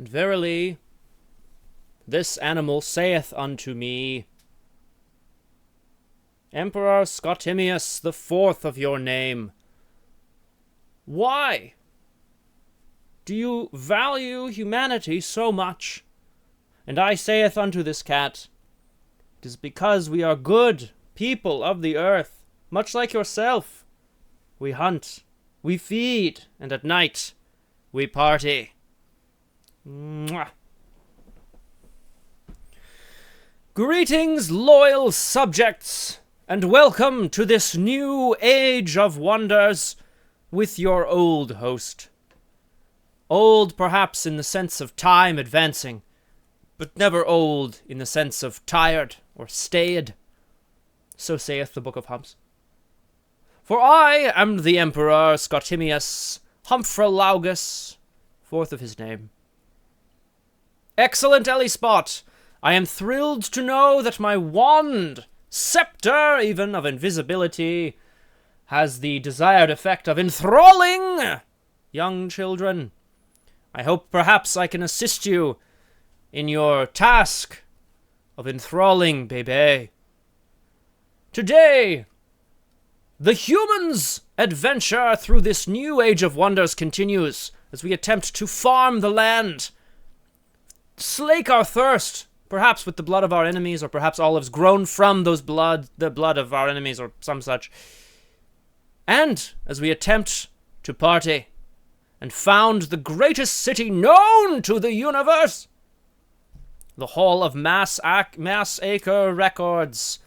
And verily, this animal saith unto me, Emperor Scottimius, the fourth of your name, why do you value humanity so much? And I saith unto this cat, it is because we are good people of the earth, much like yourself. We hunt, we feed, and at night we party. Mwah. Greetings, loyal subjects, and welcome to this new age of wonders with your old host. Old, perhaps, in the sense of time advancing, but never old in the sense of tired or staid. So saith the Book of Humps. For I am the Emperor Scottimius, Humphrilaugus, fourth of his name. Excellent Spot, I am thrilled to know that my wand, scepter even of invisibility, has the desired effect of enthralling young children. I hope perhaps I can assist you in your task of enthralling Bebe. Today, the humans' adventure through this new age of wonders continues as we attempt to farm the land, slake our thirst, perhaps with the blood of our enemies, or perhaps olives grown from the blood of our enemies, or some such. And as we attempt to party and found the greatest city known to the universe, the Hall of Mass Acre Records.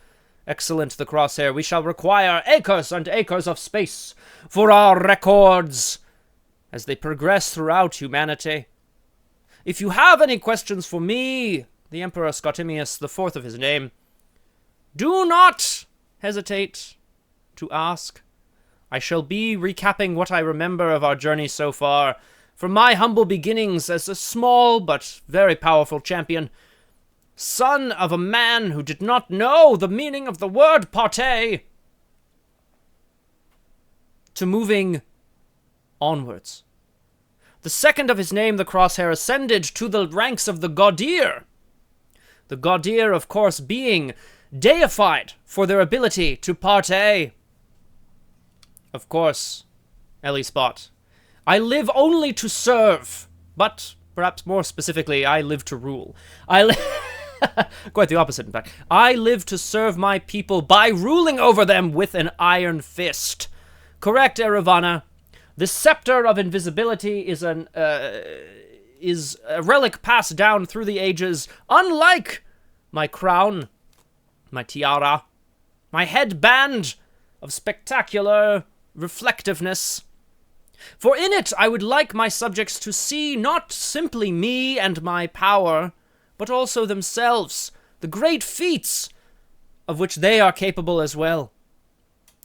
Excellent, the Crosshair. We shall require acres and acres of space for our records as they progress throughout humanity. If you have any questions for me, the Emperor Scottimius, the fourth of his name, do not hesitate to ask. I shall be recapping what I remember of our journey so far, from my humble beginnings as a small but very powerful champion, son of a man who did not know the meaning of the word partay, to moving onwards. The second of his name, the Crosshair, ascended to the ranks of the Gaudir. The Gaudir, of course, being deified for their ability to partay. Of course, Spot, I live only to serve, but perhaps more specifically, I live to rule. Quite the opposite, in fact. I live to serve my people by ruling over them with an iron fist. Correct, Eravana. The scepter of invisibility is a relic passed down through the ages, unlike my crown, my tiara, my headband of spectacular reflectiveness. For in it I would like my subjects to see not simply me and my power, but also themselves, the great feats of which they are capable as well.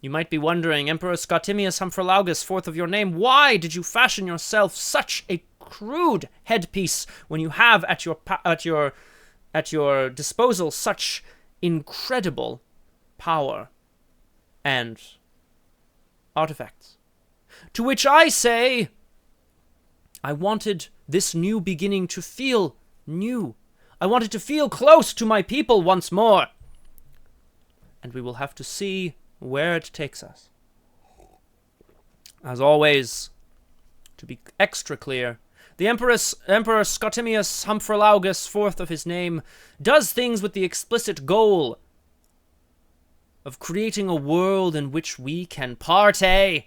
You might be wondering, Emperor Scottimius Humphrilaugus, fourth of your name, why did you fashion yourself such a crude headpiece when you have at your disposal such incredible power and artifacts? To which I say, I wanted this new beginning to feel new. I wanted to feel close to my people once more. And we will have to see where it takes us. As always, to be extra clear, the Emperor Scottimius Humphrilaugus, fourth of his name, does things with the explicit goal of creating a world in which we can partay.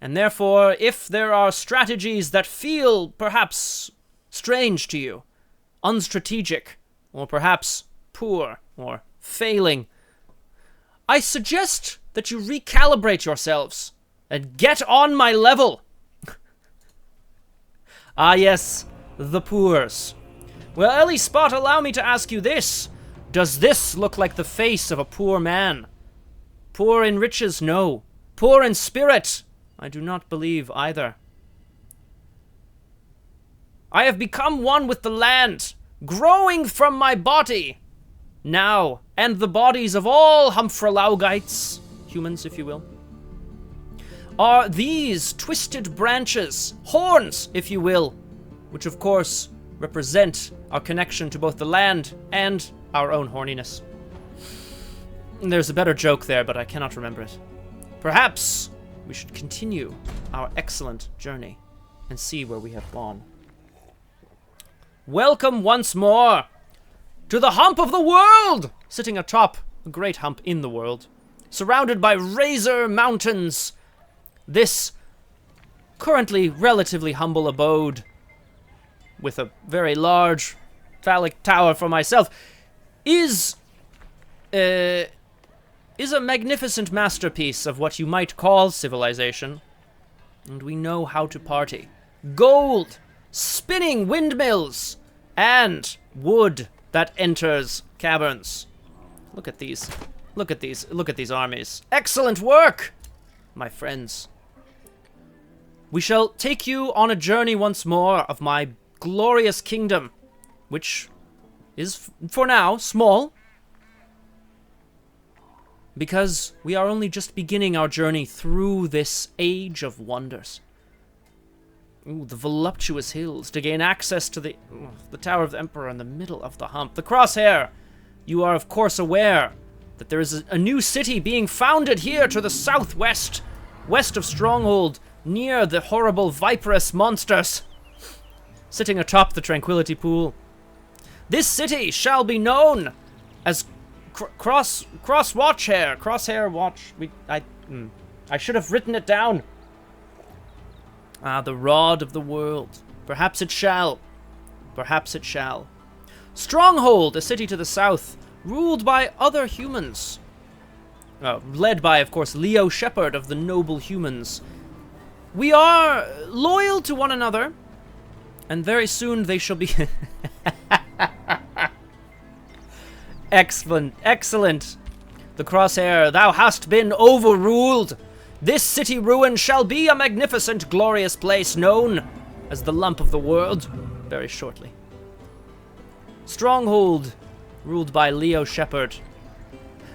And therefore, if there are strategies that feel perhaps strange to you, unstrategic, or perhaps poor, or failing, I suggest that you recalibrate yourselves and get on my level. Ah yes, the poors. Well, Spot, allow me to ask you this. Does this look like the face of a poor man? Poor in riches, no. Poor in spirit, I do not believe either. I have become one with the land, growing from my body now, and the bodies of all Humphrilaugites, humans if you will. are these twisted branches, horns, if you will, which of course represent our connection to both the land and our own horniness. There's a better joke there, but I cannot remember it. Perhaps we should continue our excellent journey and see where we have gone. Welcome once more to the Hump of the World! Sitting atop a great hump in the world, surrounded by razor mountains, this currently relatively humble abode, with a very large phallic tower for myself, is a magnificent masterpiece of what you might call civilization. And we know how to party. Gold, spinning windmills, and wood that enters caverns. Look at these. Look at these. Look at these armies. Excellent work, my friends. We shall take you on a journey once more of my glorious kingdom, which is, for now, small, because we are only just beginning our journey through this age of wonders. Ooh, the voluptuous hills to gain access to the Tower of the Emperor in the middle of the hump. The Crosshair, you are of course aware that there is a new city being founded here to the southwest, west of Stronghold, near the horrible viperous monsters, sitting atop the Tranquility Pool. This city shall be known as Crosshair Watch. I should have written it down. The Rod of the World. Perhaps it shall. Perhaps it shall. Stronghold, a city to the south, ruled by other humans. Led by, of course, Leo Shepherd of the Noble Humans. We are loyal to one another, and very soon they shall be... Excellent, excellent. The Crosshair, thou hast been overruled. This city ruin shall be a magnificent, glorious place known as the Lump of the World very shortly. Stronghold, ruled by Leo Shepherd.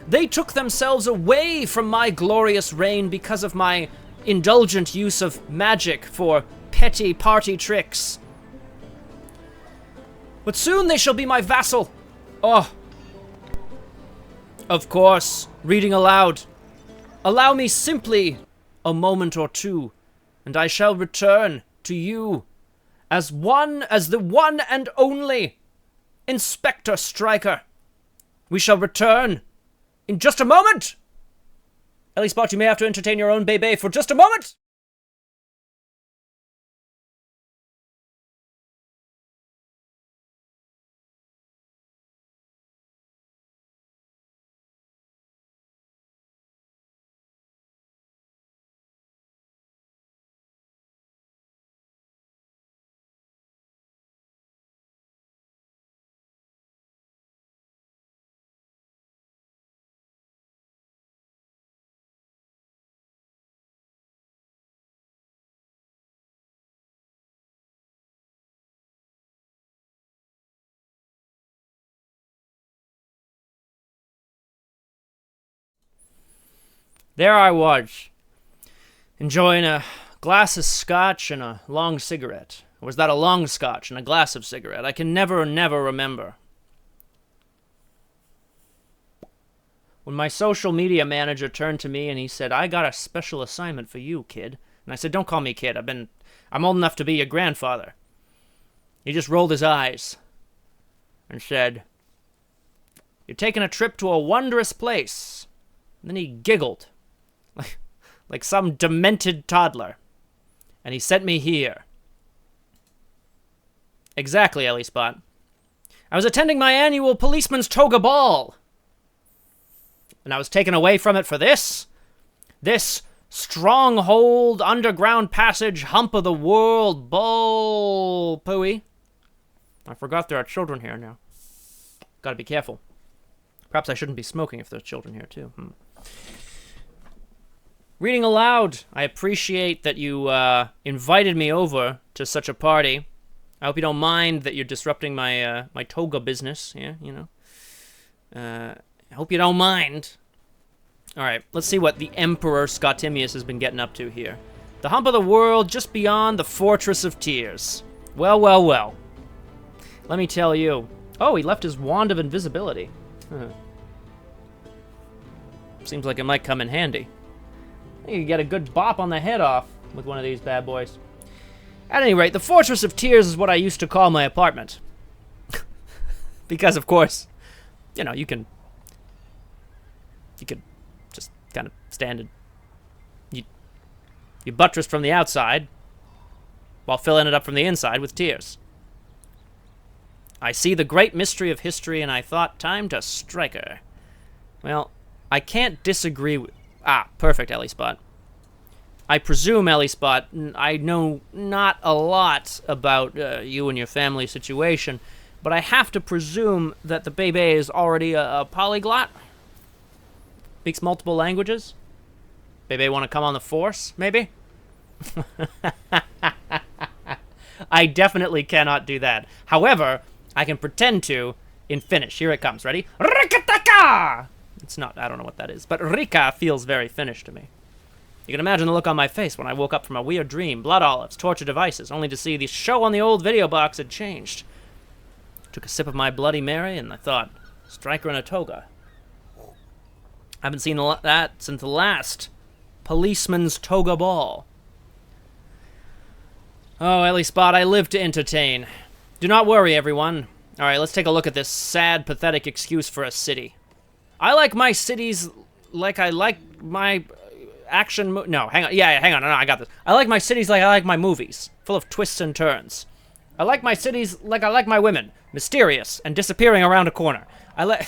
They took themselves away from my glorious reign because of my indulgent use of magic for petty party tricks. But soon they shall be my vassal. Oh. Of course, reading aloud. Allow me simply a moment or two, and I shall return to you as the one and only Inspector Striker. We shall return in just a moment. Ellie Spot, you may have to entertain your own bebe for just a moment. There I was, enjoying a glass of scotch and a long cigarette. Or was that a long scotch and a glass of cigarette? I can never remember. When my social media manager turned to me and he said, I got a special assignment for you, kid. And I said, don't call me kid. I'm old enough to be your grandfather. He just rolled his eyes and said, you're taking a trip to a wondrous place. And then he giggled. Like some demented toddler. And he sent me here. Exactly, Ellie Spot. I was attending my annual policeman's toga ball. And I was taken away from it for this. This stronghold, underground passage, hump of the world, bull pooey. I forgot there are children here now. Gotta be careful. Perhaps I shouldn't be smoking if there's children here too. Reading aloud, I appreciate that you invited me over to such a party. I hope you don't mind that you're disrupting my my toga business. Yeah, you know. I hope you don't mind. Alright, let's see what the Emperor Scottimius has been getting up to here. The hump of the world just beyond the Fortress of Tears. Well, well, well. Let me tell you. Oh, he left his Wand of Invisibility. Seems like it might come in handy. You can get a good bop on the head off with one of these bad boys. At any rate, the Fortress of Tears is what I used to call my apartment. Because, of course, you know, you could just kind of stand and you buttress from the outside while filling it up from the inside with tears. I see the great mystery of history, and I thought, time to strike her. Well, I can't disagree with... Ah, perfect, Ellie Spot. I presume, Ellie Spot, I know not a lot about you and your family situation, but I have to presume that the baby is already a polyglot? Speaks multiple languages? Baby want to come on the force, maybe? I definitely cannot do that. However, I can pretend to in Finnish. Here it comes. Ready? Rikataka! It's not, I don't know what that is, but Rika feels very Finnish to me. You can imagine the look on my face when I woke up from a weird dream, blood olives, torture devices, only to see the show on the old video box had changed. Took a sip of my Bloody Mary, and I thought, strike her in a toga. I haven't seen that since the last policeman's toga ball. Oh, Ellie Spot, I live to entertain. Do not worry, everyone. All right, let's take a look at this sad, pathetic excuse for a city. I like my cities like I like my action... No, hang on. Yeah, hang on. No, I got this. I like my cities like I like my movies, full of twists and turns. I like my cities like I like my women, mysterious and disappearing around a corner. I like...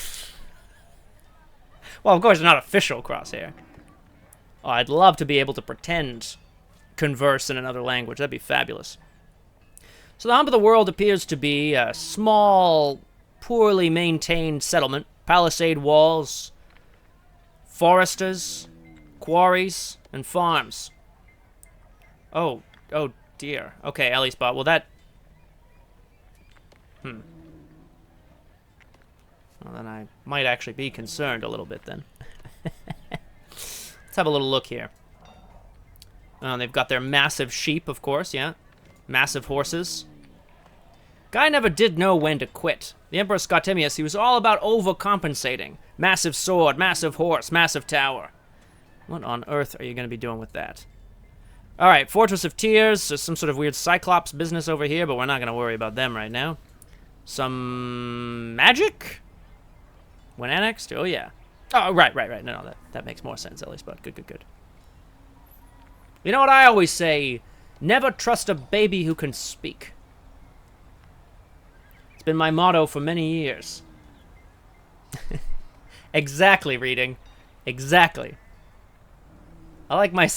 Well, of course, not official Crosshair. Oh, I'd love to be able to pretend converse in another language. That'd be fabulous. So the hump of the world appears to be a small, poorly maintained settlement. Palisade walls, foresters, quarries, and farms. Oh dear. Okay, Ellie Spot. Well, that... Well, then I might actually be concerned a little bit, then. Let's have a little look here. They've got their massive sheep, of course, yeah. Massive horses. Guy never did know when to quit. The Emperor Scottimius, he was all about overcompensating. Massive sword, massive horse, massive tower. What on earth are you going to be doing with that? Alright, Fortress of Tears. There's some sort of weird Cyclops business over here, but we're not going to worry about them right now. Some magic? When annexed? Oh, yeah. Oh, right. No, that makes more sense, Ellie Spot. Good. You know what I always say? Never trust a baby who can speak. It's been my motto for many years. Exactly, reading. Exactly. I like my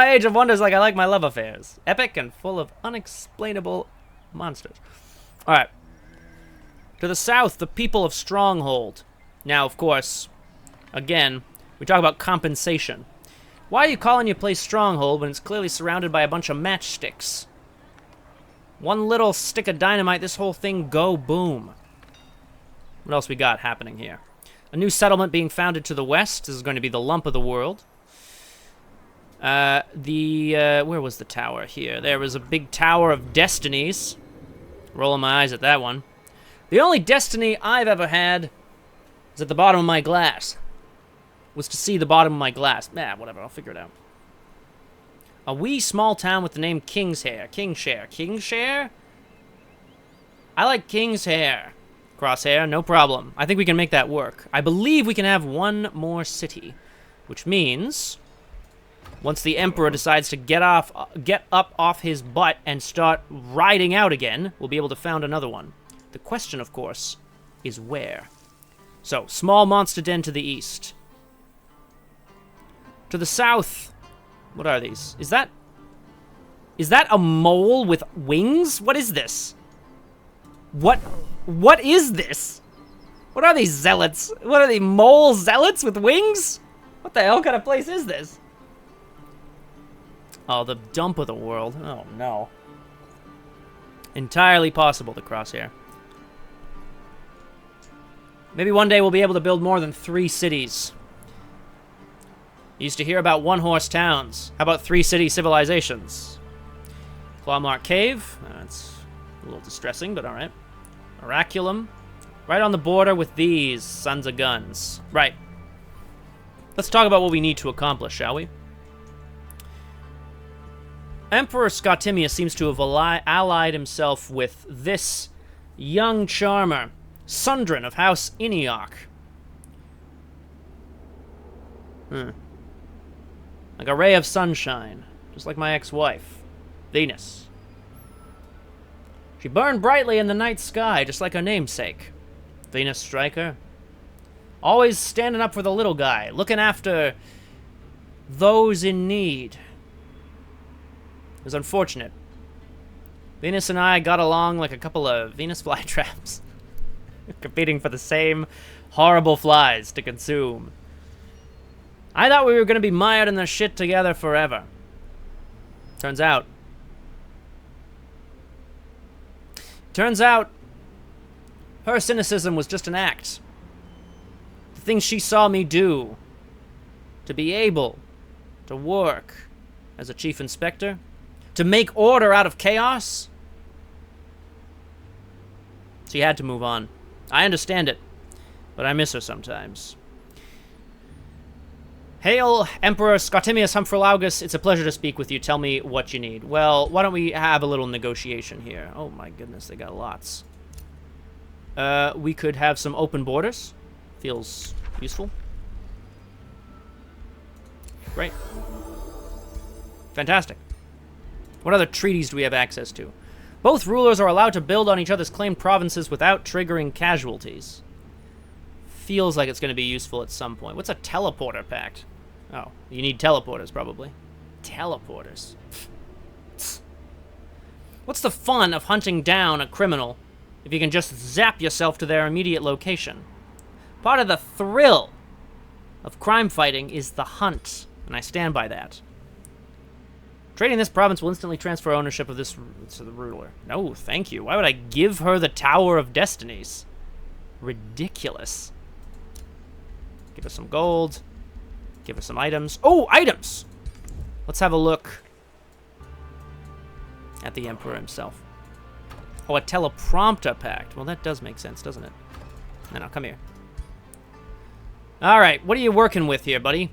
Age of Wonders like I like my love affairs. Epic and full of unexplainable monsters. Alright. To the south, the people of Stronghold. Now, of course, again, we talk about compensation. Why are you calling your place Stronghold when it's clearly surrounded by a bunch of matchsticks? One little stick of dynamite, this whole thing go boom. What else we got happening here? A new settlement being founded to the west. This is going to be the lump of the world. Where was the tower here? There was a big Tower of Destinies. Rolling my eyes at that one. The only destiny I've ever had is at the bottom of my glass. Was to see the bottom of my glass. Nah, whatever, I'll figure it out. A wee small town with the name Kingshare. Kingshare? I like Kingshare. Crosshair, no problem. I think we can make that work. I believe we can have one more city. Which means... once the Emperor decides to get up off his butt and start riding out again, we'll be able to found another one. The question, of course, is where. So, small monster den to the east. To the south, what are these? Is that a mole with wings? What is this? What is this? What are these zealots? What are they, mole zealots with wings? What the hell kind of place is this? Oh, the dump of the world. Oh, no. Entirely possible, the Crosshair. Maybe one day we'll be able to build more than 3 cities. Used to hear about one-horse towns. How about three-city civilizations? Clawmark Cave. That's a little distressing, but alright. Oraculum. Right on the border with these sons of guns. Right. Let's talk about what we need to accomplish, shall we? Emperor Scottimius seems to have allied himself with this young charmer, Sundrin of House Iniok. Like a ray of sunshine, just like my ex-wife, Venus. She burned brightly in the night sky, just like her namesake, Venus Striker. Always standing up for the little guy, looking after those in need. It was unfortunate. Venus and I got along like a couple of Venus flytraps, competing for the same horrible flies to consume. I thought we were going to be mired in this shit together forever. Turns out, her cynicism was just an act. The things she saw me do, to be able to work as a chief inspector, to make order out of chaos. She had to move on. I understand it, but I miss her sometimes. Hail, Emperor Scottimius Hump. It's a pleasure to speak with you. Tell me what you need. Well, why don't we have a little negotiation here? Oh my goodness, they got lots. We could have some open borders. Feels useful. Great. Fantastic. What other treaties do we have access to? Both rulers are allowed to build on each other's claimed provinces without triggering casualties. Feels like it's going to be useful at some point. What's a teleporter pact? Oh, you need teleporters, probably. Teleporters. What's the fun of hunting down a criminal if you can just zap yourself to their immediate location? Part of the thrill of crime fighting is the hunt, and I stand by that. Trading this province will instantly transfer ownership of this to the ruler. No, thank you. Why would I give her the Tower of Destinies? Ridiculous. Give us some gold. Give us some items. Oh, items! Let's have a look at the Emperor himself. Oh, a teleprompter pact. Well, that does make sense, doesn't it? No, come here. All right, what are you working with here, buddy?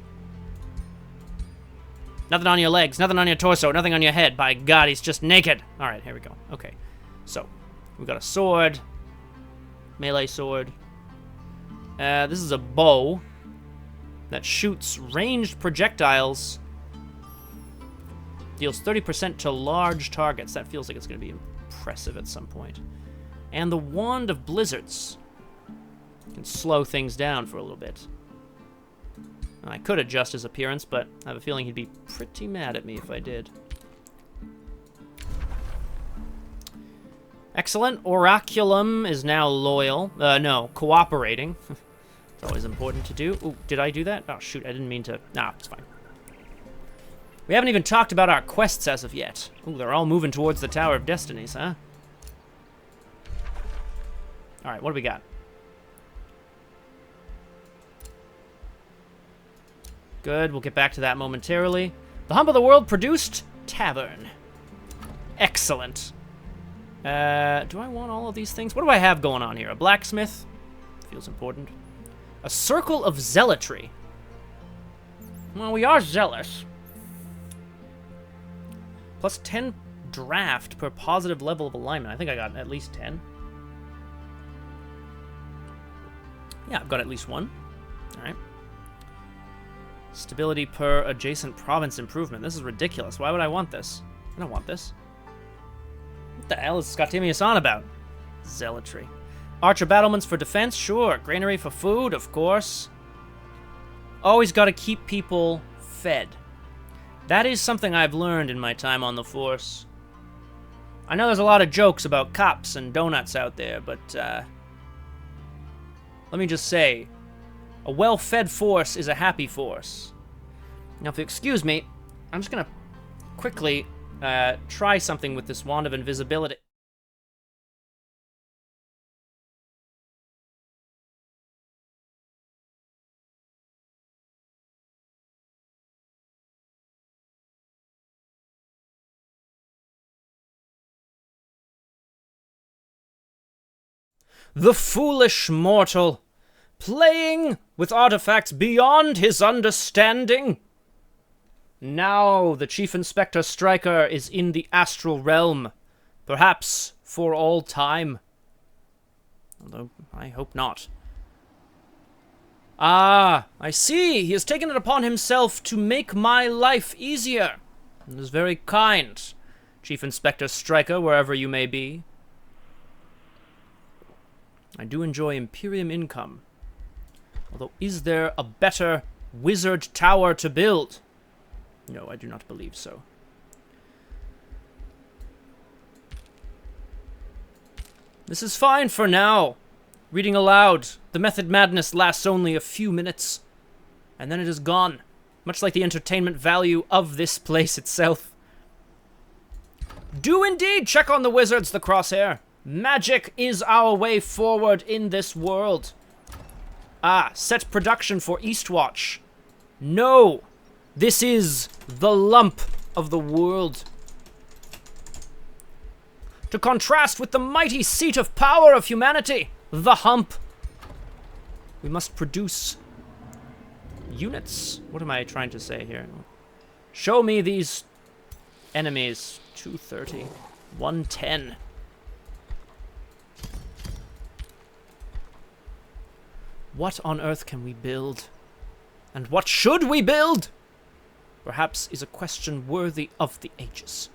Nothing on your legs, nothing on your torso, nothing on your head. By God, he's just naked. All right, here we go. Okay, so we've got a sword, melee sword. This is a bow that shoots ranged projectiles. Deals 30% to large targets. That feels like it's going to be impressive at some point. And the Wand of Blizzards can slow things down for a little bit. I could adjust his appearance, but I have a feeling he'd be pretty mad at me if I did. Excellent. Oraculum is now loyal. No, cooperating. It's always important to do. Ooh, did I do that? Oh, shoot, I didn't mean to. Nah, it's fine. We haven't even talked about our quests as of yet. Ooh, they're all moving towards the Tower of Destinies, huh? All right, what do we got? Good, we'll get back to that momentarily. The Hump of the World produced Tavern. Excellent. Do I want all of these things? What do I have going on here? A blacksmith? Feels important. A Circle of Zealotry. Well, we are zealous. Plus 10 draft per positive level of alignment. I think I got at least 10. Yeah, I've got at least one. All right. Stability per adjacent province improvement. This is ridiculous. Why would I want this? I don't want this. What the hell is Scottimius on about? Zealotry. Archer battlements for defense? Sure. Granary for food? Of course. Always got to keep people fed. That is something I've learned in my time on the force. I know there's a lot of jokes about cops and donuts out there, but let me just say, a well-fed force is a happy force. Now, if you excuse me, I'm just going to quickly try something with this Wand of Invisibility. The foolish mortal, playing with artifacts beyond his understanding. Now the Chief Inspector Striker is in the astral realm, perhaps for all time. Although, I hope not. Ah, I see. He has taken it upon himself to make my life easier. It is very kind, Chief Inspector Striker, wherever you may be. I do enjoy Imperium income. Although, is there a better wizard tower to build? No, I do not believe so. This is fine for now. Reading aloud, the method madness lasts only a few minutes, and then it is gone, much like the entertainment value of this place itself. Do indeed check on the wizards, the Crosshair. Magic is our way forward in this world. Ah, set production for Eastwatch. No, this is the lump of the world. To contrast with the mighty seat of power of humanity, the Hump. We must produce units. What am I trying to say here? Show me these enemies. 230, 110. What on earth can we build? And what should we build? Perhaps is a question worthy of the ages.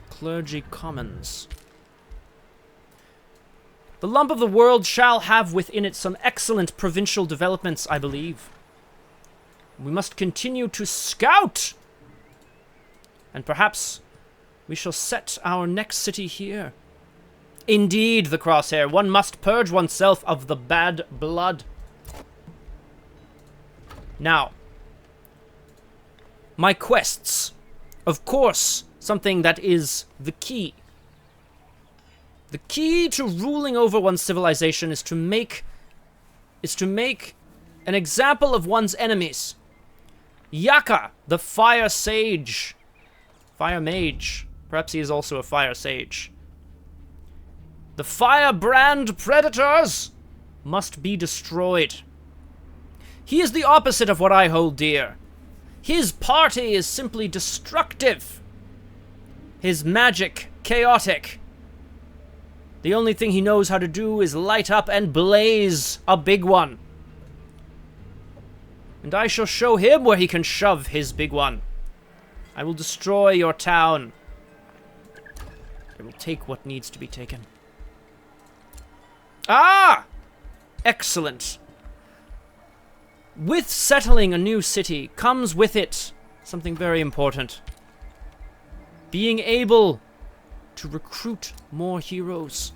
Clergy Commons. The lump of the world shall have within it some excellent provincial developments, I believe. We must continue to scout! And perhaps we shall set our next city here. Indeed, the Crosshair, one must purge oneself of the bad blood. Now, my quests. Of course, something that is the key. The key to ruling over one's civilization is to make an example of one's enemies. Yaka, the fire sage. Fire mage. Perhaps he is also a fire sage. The firebrand predators must be destroyed. He is the opposite of what I hold dear. His party is simply destructive. His magic, chaotic. The only thing he knows how to do is light up and blaze a big one. And I shall show him where he can shove his big one. I will destroy your town. I will take what needs to be taken. Ah! Excellent. With settling a new city comes with it something very important. Being able to recruit more heroes.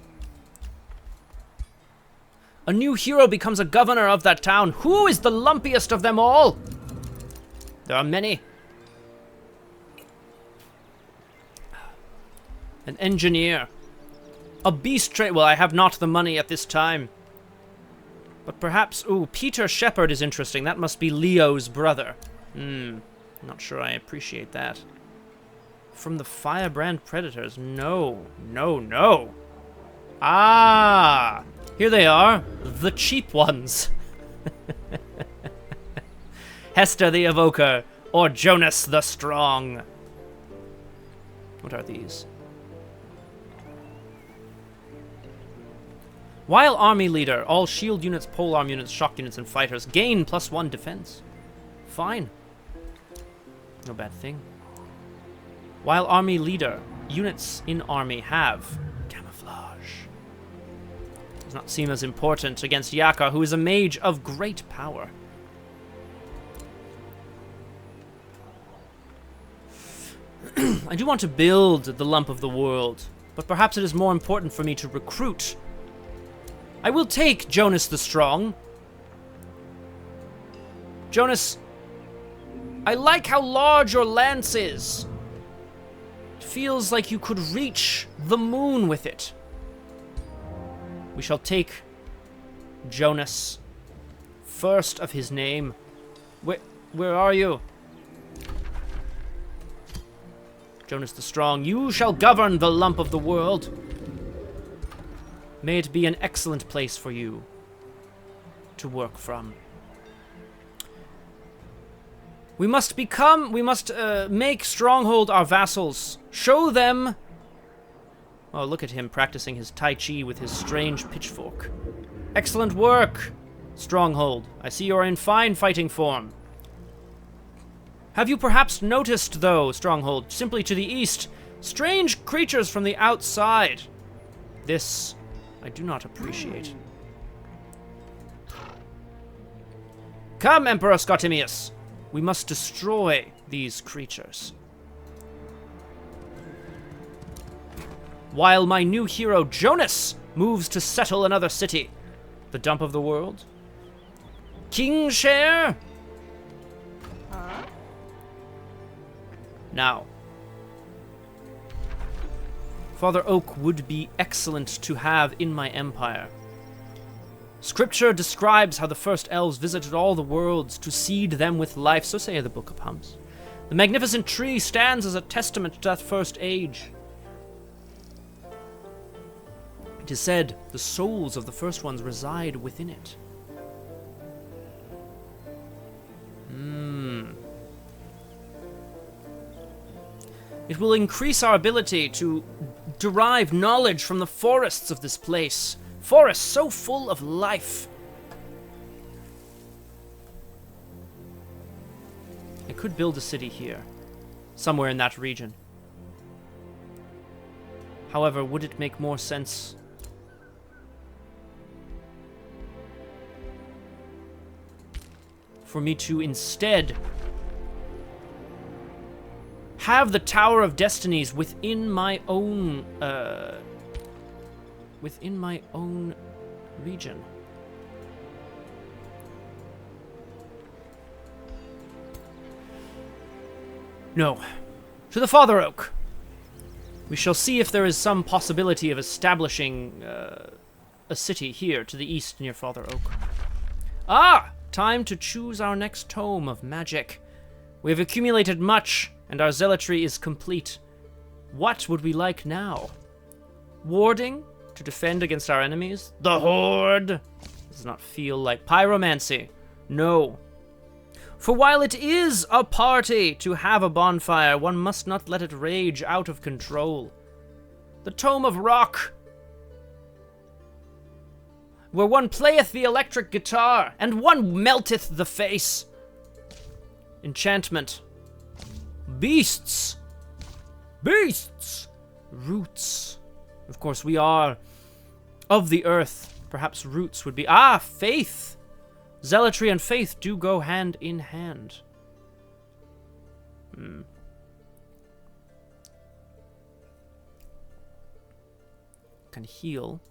A new hero becomes a governor of that town. Who is the lumpiest of them all? There are many. An engineer. A beast trade. Well, I have not the money at this time. But perhaps... Ooh, Peter Shepard is interesting. That must be Leo's brother. Not sure I appreciate that. From the firebrand predators. No. No, no. Ah! Here they are. The cheap ones. Hester the Evoker. Or Jonas the Strong. What are these? While army leader, all shield units, polearm units, shock units, and fighters gain +1 defense. Fine. No bad thing. While army leader, units in army have camouflage. Does not seem as important against Yaka, who is a mage of great power. I do want to build the lump of the world, but perhaps it is more important for me to recruit. I will take Jonas the Strong. Jonas, I like how large your lance is. It feels like you could reach the moon with it. We shall take Jonas, first of his name. Where are you? Jonas the Strong, you shall govern the lump of the world. May it be an excellent place for you to work from. We must make Stronghold our vassals. Show them... Oh, look at him practicing his Tai Chi with his strange pitchfork. Excellent work, Stronghold. I see you're in fine fighting form. Have you perhaps noticed, though, Stronghold, simply to the east, strange creatures from the outside? This I do not appreciate. Come, Emperor Scottimius. We must destroy these creatures. While my new hero, Jonas, moves to settle another city. The dump of the world. Kingshare? Now. Father Oak would be excellent to have in my empire. Scripture describes how the first elves visited all the worlds to seed them with life, so say the Book of Humps. The magnificent tree stands as a testament to that first age. It is said the souls of the first ones reside within it. It will increase our ability to derive knowledge from the forests of this place. Forests so full of life. I could build a city here, somewhere in that region. However, would it make more sense for me to instead have the Tower of Destinies within my own region? No. To the Father Oak. We shall see if there is some possibility of establishing a city here to the east near Father Oak. Ah! Time to choose our next tome of magic. We have accumulated much, and our zealotry is complete. What would we like now? Warding? To defend against our enemies? The Horde? Does not feel like pyromancy. No. For while it is a party to have a bonfire, one must not let it rage out of control. The Tome of Rock, where one playeth the electric guitar, and one melteth the face. Enchantment. Beasts. Beasts. Roots. Of course, we are of the earth. Perhaps roots would be... Ah, faith. Zealotry and faith do go hand in hand. Can heal.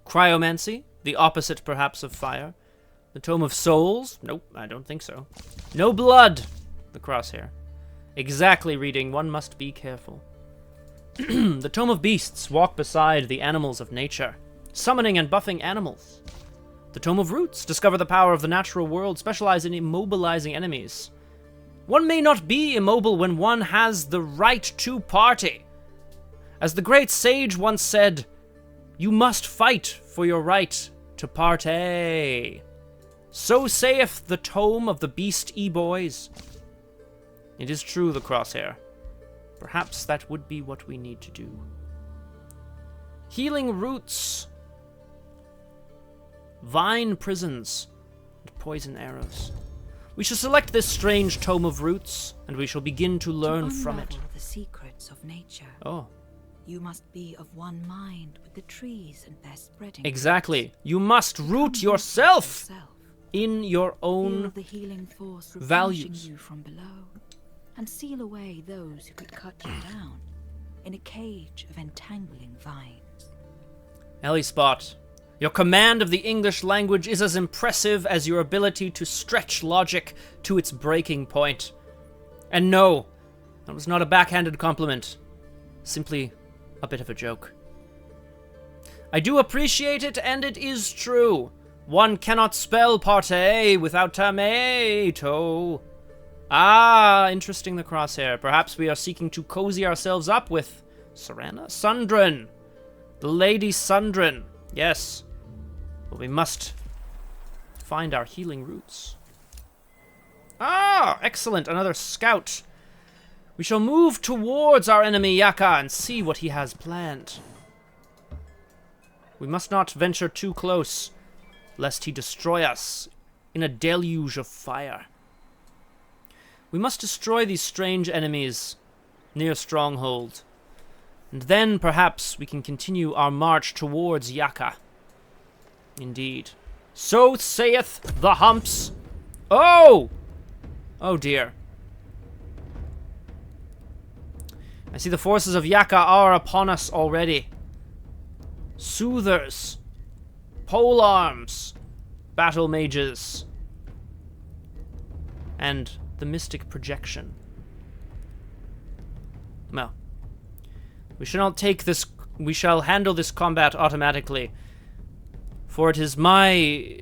Cryomancy, the opposite perhaps of fire. The Tome of Souls? Nope, I don't think so. No blood, the crosshair. Exactly, reading, one must be careful. The Tome of Beasts, walk beside the animals of nature, summoning and buffing animals. The Tome of Roots, discover the power of the natural world, specialize in immobilizing enemies. One may not be immobile when one has the right to party. As the great sage once said, you must fight for your right to party. So saith the Tome of the Beast E-Boys. It is true, the crosshair. Perhaps that would be what we need to do. Healing roots. Vine prisons. And poison arrows. We shall select this strange Tome of Roots, and we shall begin to learn from it. The secrets of nature. Oh. You must be of one mind with the trees and their spreading. Exactly. You must root yourself in your own Feel the healing force values. You from below, and seal away those who could cut you down in a cage of entangling vines. Ellie Spot, your command of the English language is as impressive as your ability to stretch logic to its breaking point. And no, that was not a backhanded compliment. Simply a bit of a joke. I do appreciate it, and it is true. One cannot spell party without tomato. Ah, interesting, the crosshair. Perhaps we are seeking to cozy ourselves up with Serana? Sundren. The Lady Sundren. Yes. But we must find our healing roots. Ah, excellent. Another scout. We shall move towards our enemy Yaka and see what he has planned. We must not venture too close, lest he destroy us in a deluge of fire. We must destroy these strange enemies near Stronghold, and then perhaps we can continue our march towards Yaka. Indeed. So saith the Humps. Oh! Oh dear. I see the forces of Yaka are upon us already. Soothers, polearms, battle mages, and the mystic projection. Well, we shall not take this, we shall handle this combat automatically, for it is my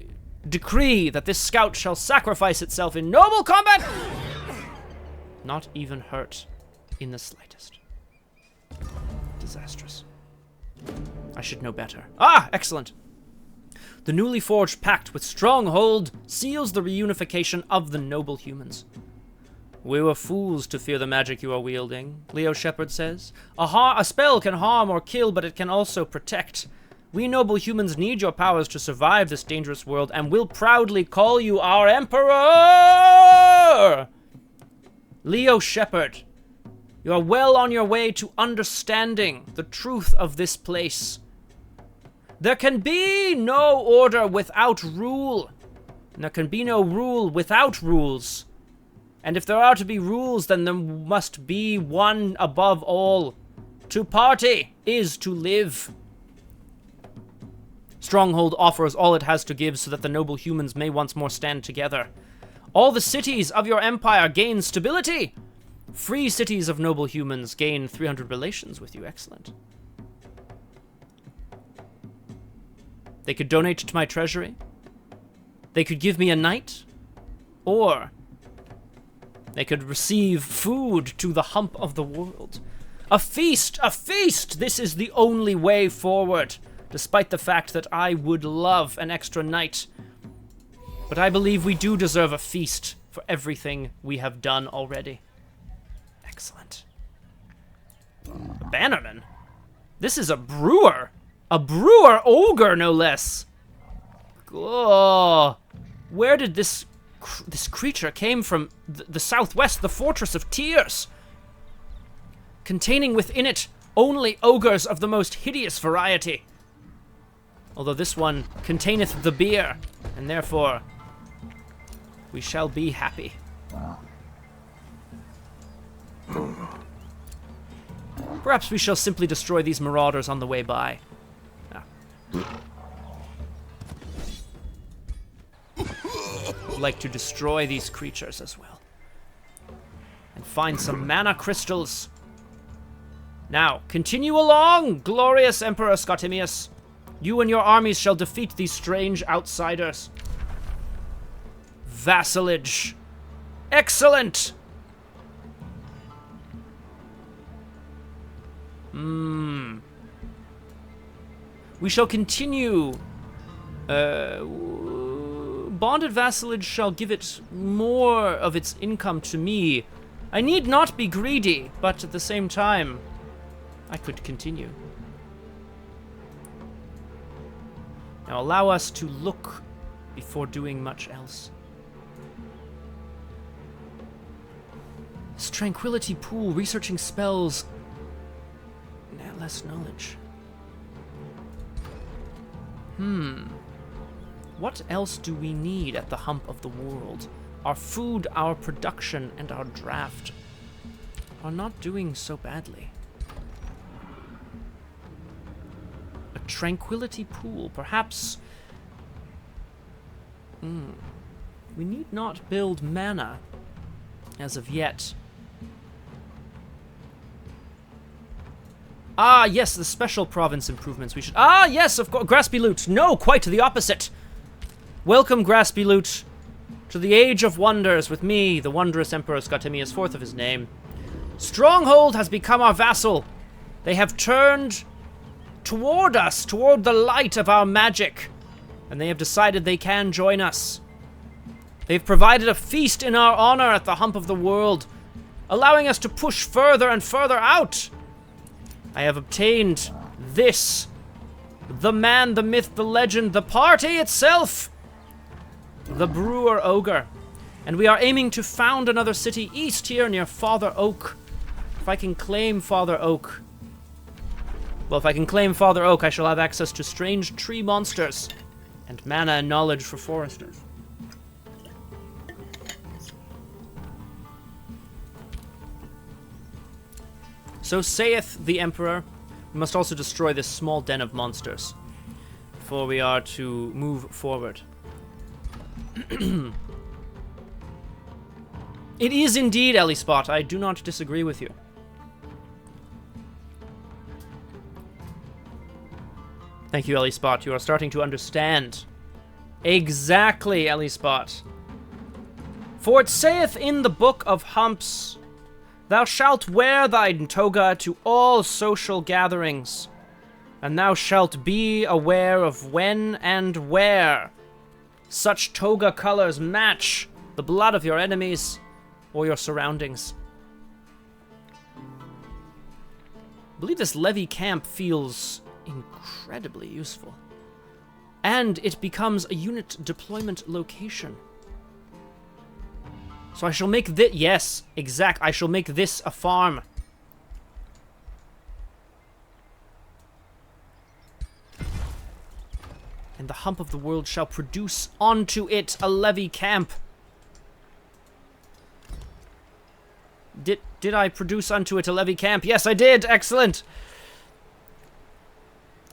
decree that this scout shall sacrifice itself in noble combat, not even hurt in the slightest. Disastrous. I should know better. Ah, excellent. The newly forged pact with Stronghold seals the reunification of the noble humans. We were fools to fear the magic you are wielding, Leo Shepherd says. A spell can harm or kill, but it can also protect. We noble humans need your powers to survive this dangerous world, and will proudly call you our Emperor! Leo Shepherd, you are well on your way to understanding the truth of this place. There can be no order without rule, and there can be no rule without rules. And if there are to be rules, then there must be one above all. To party is to live. Stronghold offers all it has to give so that the noble humans may once more stand together. All the cities of your empire gain stability. Free cities of noble humans gain 300 relations with you. Excellent. They could donate to my treasury. They could give me a knight. Or they could receive food to the hump of the world. A feast! A feast! This is the only way forward, despite the fact that I would love an extra knight. But I believe we do deserve a feast for everything we have done already. Excellent. A bannerman? This is a brewer! A brewer ogre, no less! Oh, where did this creature came from? The southwest, the Fortress of Tears, containing within it only ogres of the most hideous variety. Although this one containeth the beer, and therefore we shall be happy. Perhaps we shall simply destroy these marauders on the way by. I'd like to destroy these creatures as well. And find some mana crystals. Now, continue along, glorious Emperor Scottimius. You and your armies shall defeat these strange outsiders. Vassalage. Excellent! We shall continue. Bonded vassalage shall give it more of its income to me. I need not be greedy, but at the same time, I could continue. Now allow us to look before doing much else. This tranquility pool, researching spells. Less knowledge. What else do we need at the hump of the world? Our food, our production, and our draft are not doing so badly. A tranquility pool, perhaps. We need not build mana as of yet. Ah, yes, the special province improvements we should... Ah, yes, of course, Graspy Loot. No, quite the opposite. Welcome, Graspy Loot. to the age of wonders with me, the wondrous Emperor Scottimius, fourth of his name. Stronghold has become our vassal. They have turned toward us, toward the light of our magic, and they have decided they can join us. They've provided a feast in our honor at the Hump of the World, allowing us to push further and further out. I have obtained this, the man, the myth, the legend, the party itself, the Brewer Ogre. And we are aiming to found another city east here near Father Oak. If I can claim Father Oak... Well, if I can claim Father Oak, I shall have access to strange tree monsters and mana and knowledge for foresters. So saith the Emperor. We must also destroy this small den of monsters before we are to move forward. It is indeed Ellie Spot. I do not disagree with you. Thank you, Ellie Spot. You are starting to understand. Exactly, Ellie Spot. For it saith in the book of Humps, thou shalt wear thine toga to all social gatherings, and thou shalt be aware of when and where such toga colors match the blood of your enemies or your surroundings. I believe this levy camp feels incredibly useful. And it becomes a unit deployment location. So I shall make this... Yes, exact. I shall make this a farm. And the Hump of the World shall produce onto it a levy camp. Did I produce unto it a levy camp? Yes, I did. Excellent.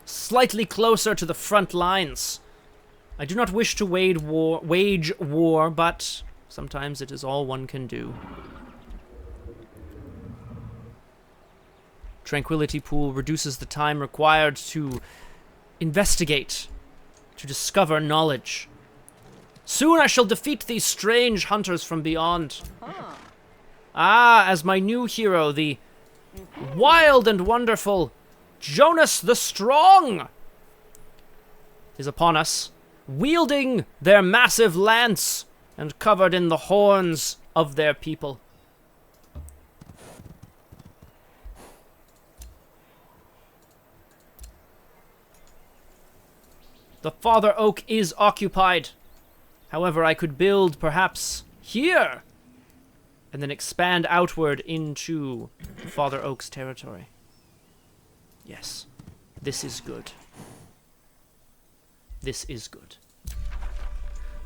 Slightly closer to the front lines. I do not wish to wage war, but sometimes it is all one can do. Tranquility Pool reduces the time required to investigate, to discover knowledge. Soon I shall defeat these strange hunters from beyond. Ah, as my new hero, the wild and wonderful Jonas the Strong is upon us, wielding their massive lance and covered in the horns of their people. The Father Oak is occupied. However, I could build perhaps here and then expand outward into Father Oak's territory. Yes, this is good. This is good.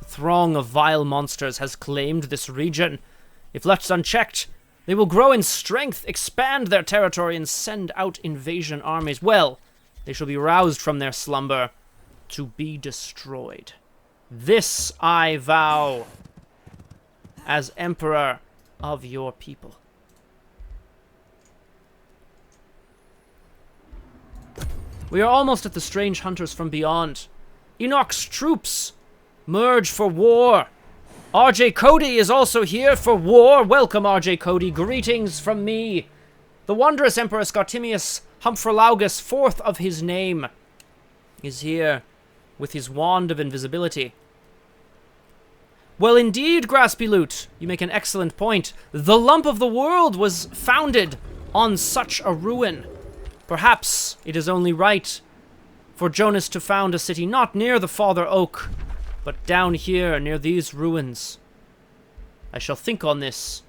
A throng of vile monsters has claimed this region. If left unchecked, they will grow in strength, expand their territory, and send out invasion armies. Well, they shall be roused from their slumber to be destroyed. This I vow as Emperor of your people. We are almost at the strange hunters from beyond. Enoch's troops merge for war. RJ Cody is also here for war. Welcome, RJ Cody. Greetings from me. The wondrous Emperor Scottimius Humphrilaugus, fourth of his name, is here with his wand of invisibility. Well, indeed, Graspy-Loot, you make an excellent point. The Lump of the World was founded on such a ruin. Perhaps it is only right for Jonas to found a city not near the Father Oak, but down here near these ruins. I shall think on this,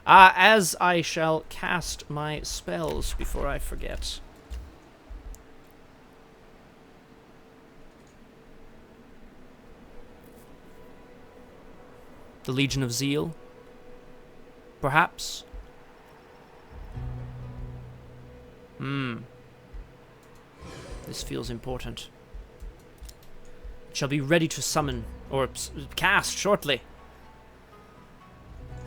as I shall cast my spells before I forget. The Legion of Zeal, perhaps. This feels important. It shall be ready to summon, or cast shortly,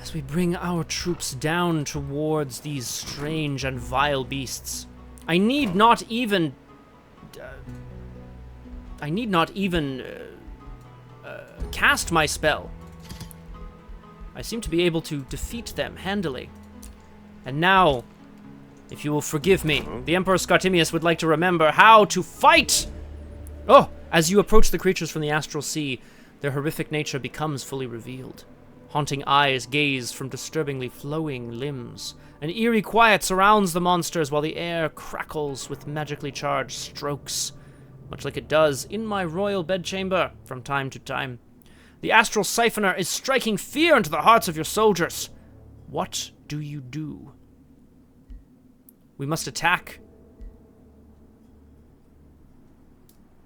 as we bring our troops down towards these strange and vile beasts. I need not even cast my spell. I seem to be able to defeat them handily. And now, if you will forgive me, the Emperor Scottimius would like to remember how to fight! Oh! As you approach the creatures from the astral sea, their horrific nature becomes fully revealed. Haunting eyes gaze from disturbingly flowing limbs. An eerie quiet surrounds the monsters while the air crackles with magically charged strokes, much like it does in my royal bedchamber from time to time. The astral siphoner is striking fear into the hearts of your soldiers. What do you do? We must attack.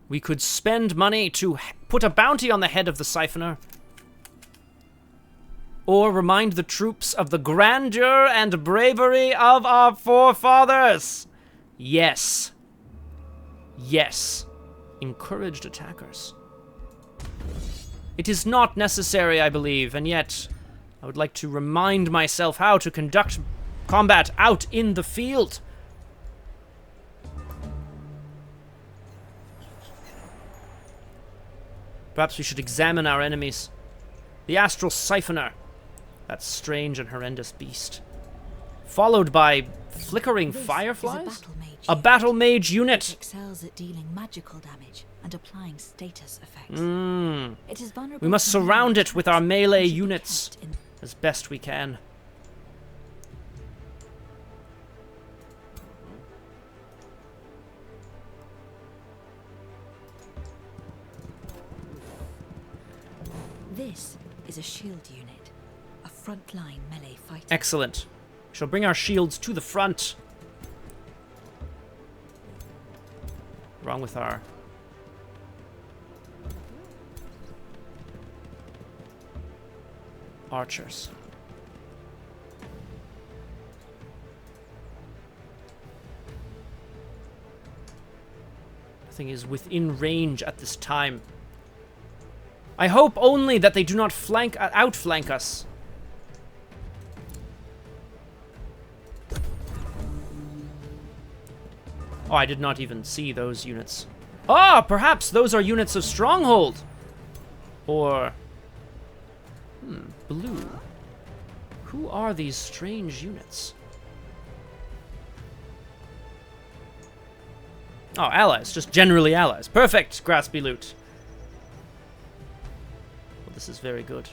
We could spend money to put a bounty on the head of the siphoner, or remind the troops of the grandeur and bravery of our forefathers. Yes. Yes. Encouraged attackers. It is not necessary, I believe, and yet I would like to remind myself how to conduct combat out in the field. Perhaps we should examine our enemies. The astral siphoner, that strange and horrendous beast. Followed by flickering fireflies? A battle mage unit. It excels at dealing magical damage and applying status effects. It is vulnerable. We must surround it with our melee units as best we can. This is a shield unit, a frontline melee fighter. Excellent. We shall bring our shields to the front. Wrong with our archers. Nothing is within range at this time. I hope only that they do not outflank us. Oh, I did not even see those units. Ah, perhaps those are units of Stronghold. Or... blue. Who are these strange units? Oh, allies. Just generally allies. Perfect, Graspy Loot. Well, this is very good.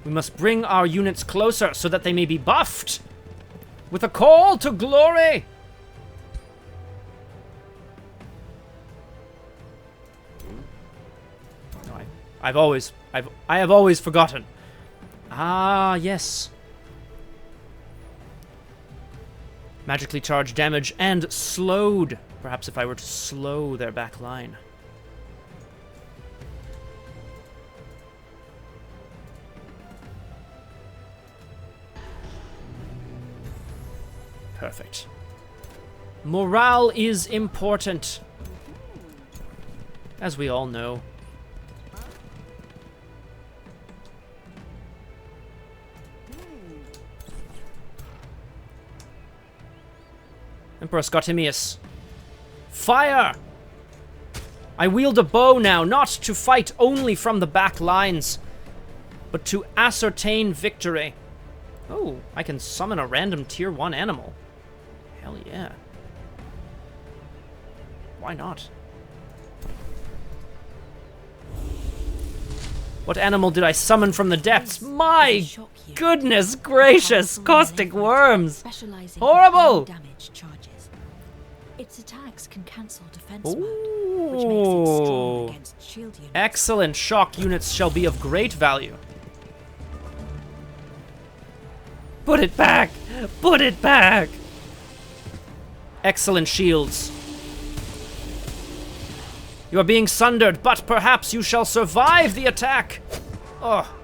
We must bring our units closer so that they may be buffed with a call to glory. No, I have always forgotten. Ah, yes. Magically charged damage and slowed. Perhaps if I were to slow their back line. Perfect. Morale is important, as we all know. Emperor Scottimius. Fire! I wield a bow now, not to fight only from the back lines, but to ascertain victory. Oh, I can summon a random tier 1 animal. Hell yeah. Why not? What animal did I summon from the depths? My goodness gracious, caustic worms! Horrible! Damage charges. Its attacks can cancel defense mode, which makes it strong against shield units. Excellent. Shock units shall be of great value. Put it back! Put it back! Excellent shields. You are being sundered, but perhaps you shall survive the attack! Oh.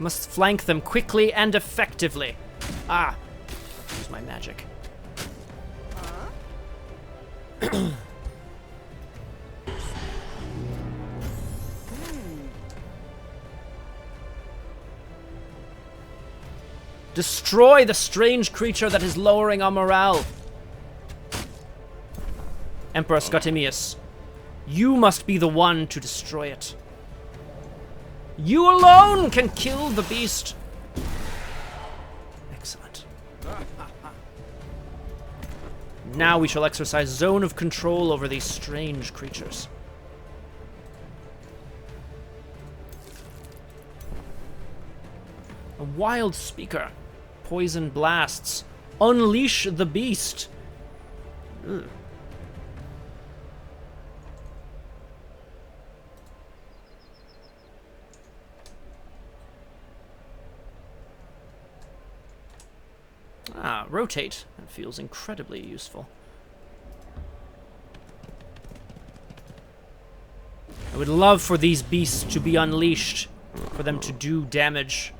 Must flank them quickly and effectively. Ah. Use my magic. Destroy the strange creature that is lowering our morale. Emperor Scottimius, you must be the one to destroy it. You alone can kill the beast. Excellent. Now we shall exercise zone of control over these strange creatures. A wild speaker. Poison blasts. Unleash the beast. Ugh. Ah, rotate. That feels incredibly useful. I would love for these beasts to be unleashed, for them to do damage.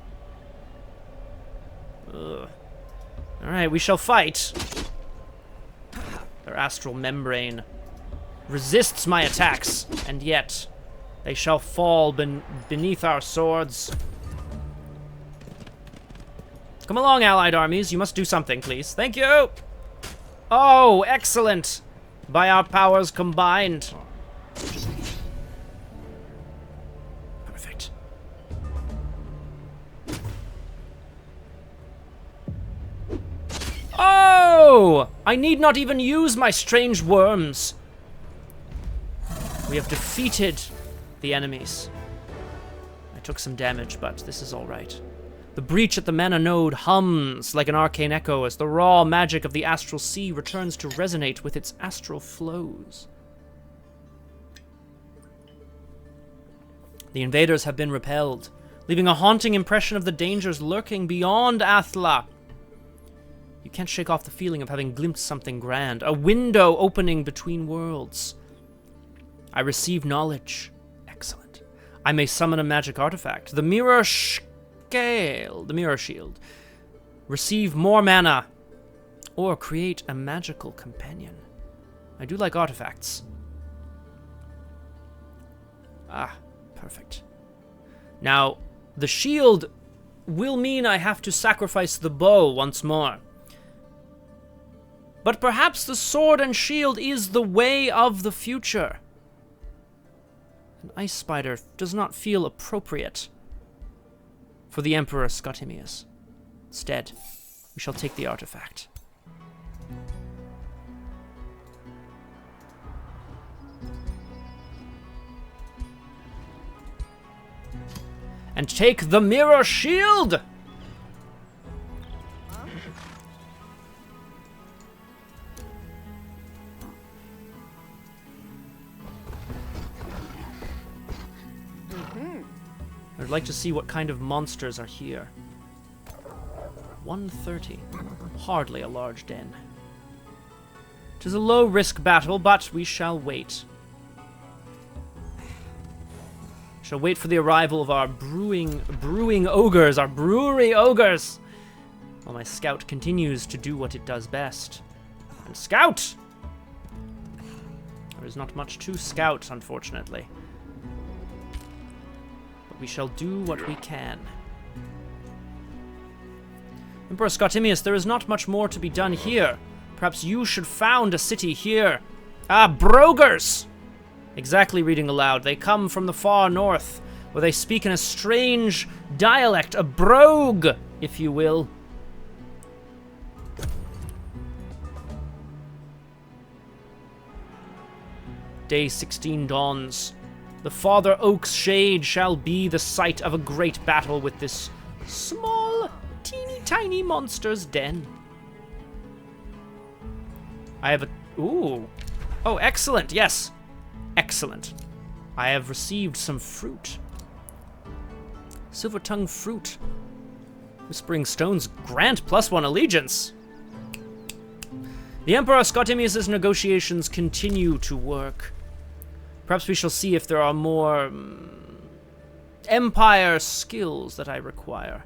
Alright, we shall fight. Their astral membrane resists my attacks, and yet they shall fall beneath our swords. Come along, allied armies. You must do something, please. Thank you! Oh, excellent! By our powers combined. Perfect. Oh! I need not even use my strange worms. We have defeated the enemies. I took some damage, but this is all right. The breach at the mana node hums like an arcane echo as the raw magic of the astral sea returns to resonate with its astral flows. The invaders have been repelled, leaving a haunting impression of the dangers lurking beyond Athla. You can't shake off the feeling of having glimpsed something grand, a window opening between worlds. I receive knowledge. Excellent. I may summon a magic artifact. The mirror the mirror shield. Receive more mana. Or create a magical companion. I do like artifacts. Ah, perfect. Now, the shield will mean I have to sacrifice the bow once more. But perhaps the sword and shield is the way of the future. An ice spider does not feel appropriate for the Emperor Scottimius. Instead, we shall take the artifact. And take the mirror shield! I'd like to see what kind of monsters are here. 130. Hardly a large den. 'Tis a low-risk battle, but we shall wait. Shall wait for the arrival of our brewing ogres, our brewery ogres, while my scout continues to do what it does best. And scout! There is not much to scout, unfortunately. We shall do what we can. Emperor Scottimius, there is not much more to be done here. Perhaps you should found a city here. Ah, brogers! Exactly reading aloud. They come from the far north, where they speak in a strange dialect, a brogue, if you will. Day 16 dawns. The Father Oak's shade shall be the site of a great battle with this small, teeny tiny monster's den. I have a... Ooh. Oh, excellent, yes. Excellent. I have received some fruit. Silver-tongue fruit. Whispering Stones grant +1 allegiance. The Emperor Scottimius' negotiations continue to work. Perhaps we shall see if there are more empire skills that I require.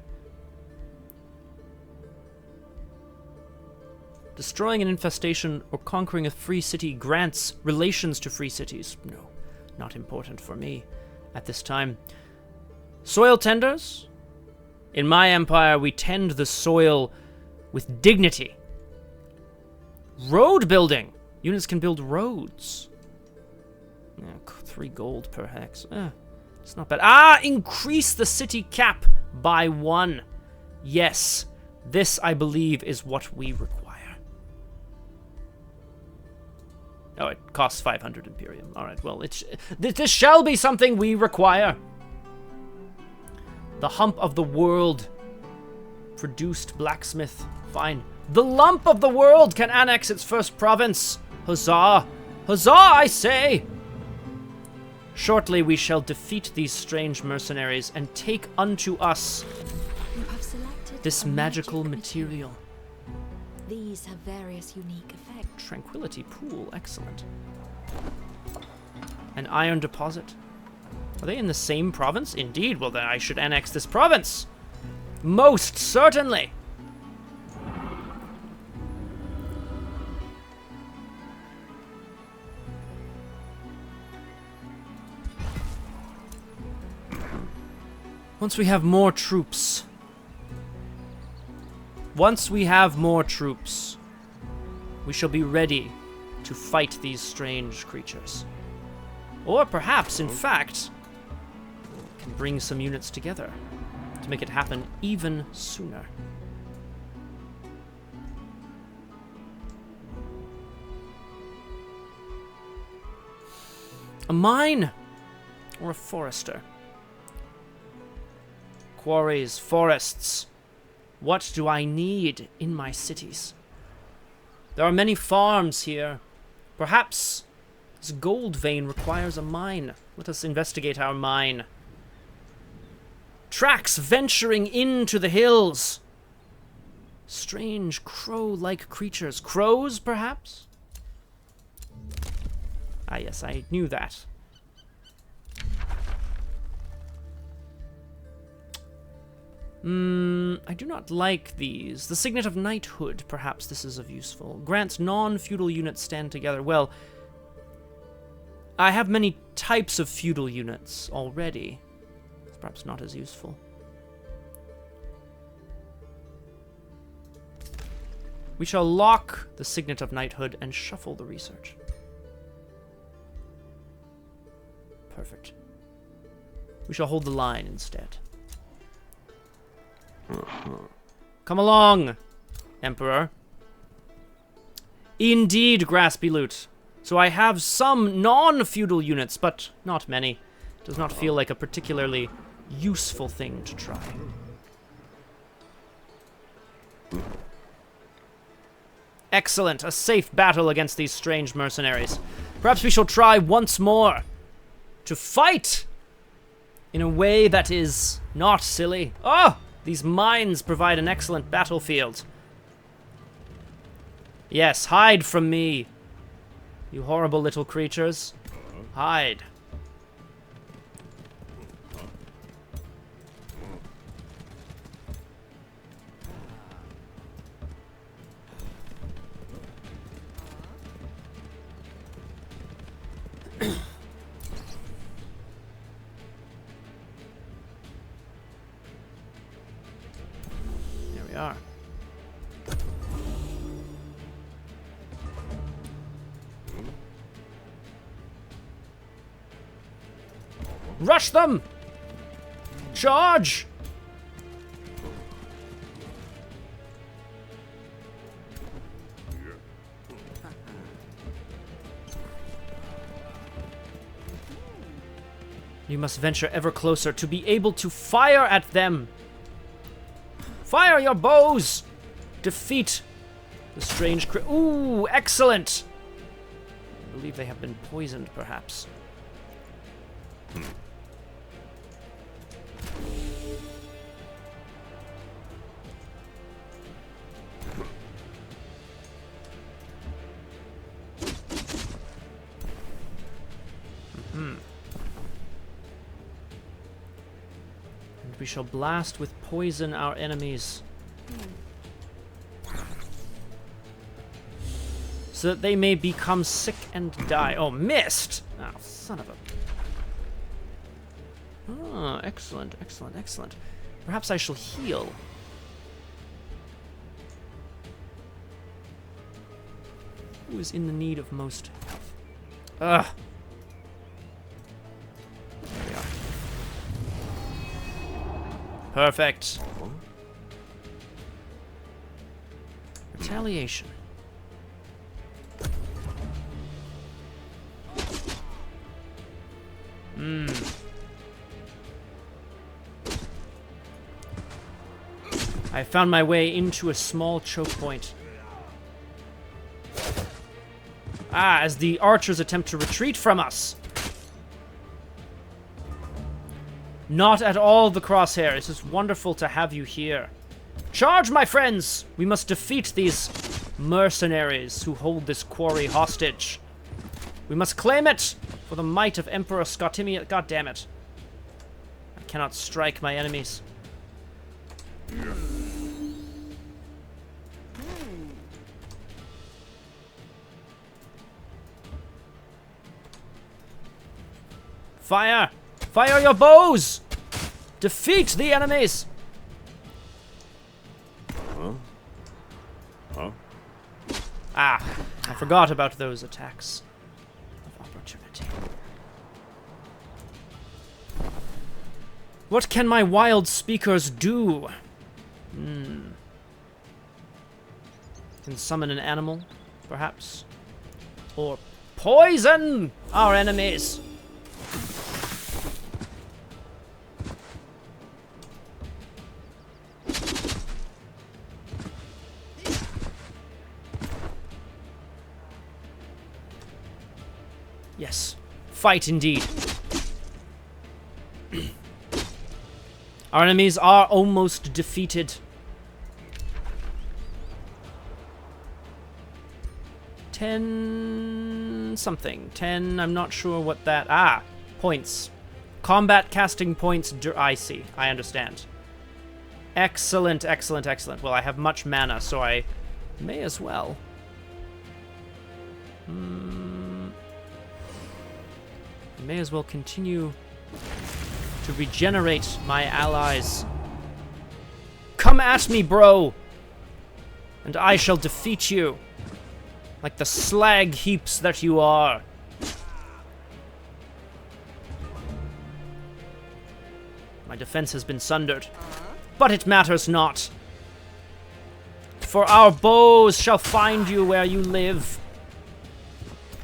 Destroying an infestation or conquering a free city grants relations to free cities. No, not important for me at this time. Soil tenders? In my empire, we tend the soil with dignity. Road building. Units can build roads. 3 gold per hex. It's not bad. Ah, increase the city cap by 1. Yes, this, I believe, is what we require. Oh, it costs 500 Imperium. All right, well, this shall be something we require. The Hump of the World produced blacksmith. Fine. The Lump of the World can annex its first province. Huzzah! Huzzah, I say! Shortly we shall defeat these strange mercenaries and take unto us this magical material. These have various unique effects. Tranquility Pool, excellent. An iron deposit. Are they in the same province? Indeed, well then I should annex this province. Most certainly. Once we have more troops, we shall be ready to fight these strange creatures. Or perhaps, in fact, can bring some units together to make it happen even sooner. A mine or a forester? Quarries, forests. What do I need in my cities? There are many farms here. Perhaps this gold vein requires a mine. Let us investigate our mine. Tracks venturing into the hills. Strange crow-like creatures. Crows, perhaps? Ah, yes, I knew that. I do not like these. The Signet of Knighthood, perhaps this is of useful. Grants non-feudal units stand together. Well, I have many types of feudal units already. It's perhaps not as useful. We shall lock the Signet of Knighthood and shuffle the research. Perfect. We shall hold the line instead. Come along, Emperor. Indeed, Graspy Loot. So I have some non-feudal units, but not many. Does not feel like a particularly useful thing to try. Excellent, a safe battle against these strange mercenaries. Perhaps we shall try once more to fight in a way that is not silly. Oh! These mines provide an excellent battlefield. Yes, hide from me, you horrible little creatures. Hide. Are. Rush them! Charge! You must venture ever closer to be able to fire at them. Fire your bows! Defeat the strange Ooh, excellent! I believe they have been poisoned, perhaps. We shall blast with poison our enemies, so that they may become sick and die. Oh, missed! Oh, son of a... Oh, excellent, excellent, excellent. Perhaps I shall heal. Who is in the need of most health? Ugh. There we are. Perfect. Retaliation. I found my way into a small choke point. As the archers attempt to retreat from us. Not at all the crosshair. It is wonderful to have you here. Charge, my friends! We must defeat these mercenaries who hold this quarry hostage. We must claim it for the might of Emperor Scottimius. God damn it. I cannot strike my enemies. Fire! Fire your bows! Defeat the enemies! I forgot about those attacks of opportunity. What can my wild speakers do? Can summon an animal, perhaps? Or poison our enemies! Yes, fight indeed. Our enemies are almost defeated. 10 something. 10, I'm not sure what that... points. Combat casting points, I see. I understand. Excellent, excellent, excellent. Well, I have much mana, so I may as well. May as well continue to regenerate my allies. Come at me, bro! And I shall defeat you, like the slag heaps that you are. My defense has been sundered, but it matters not. For our bows shall find you where you live,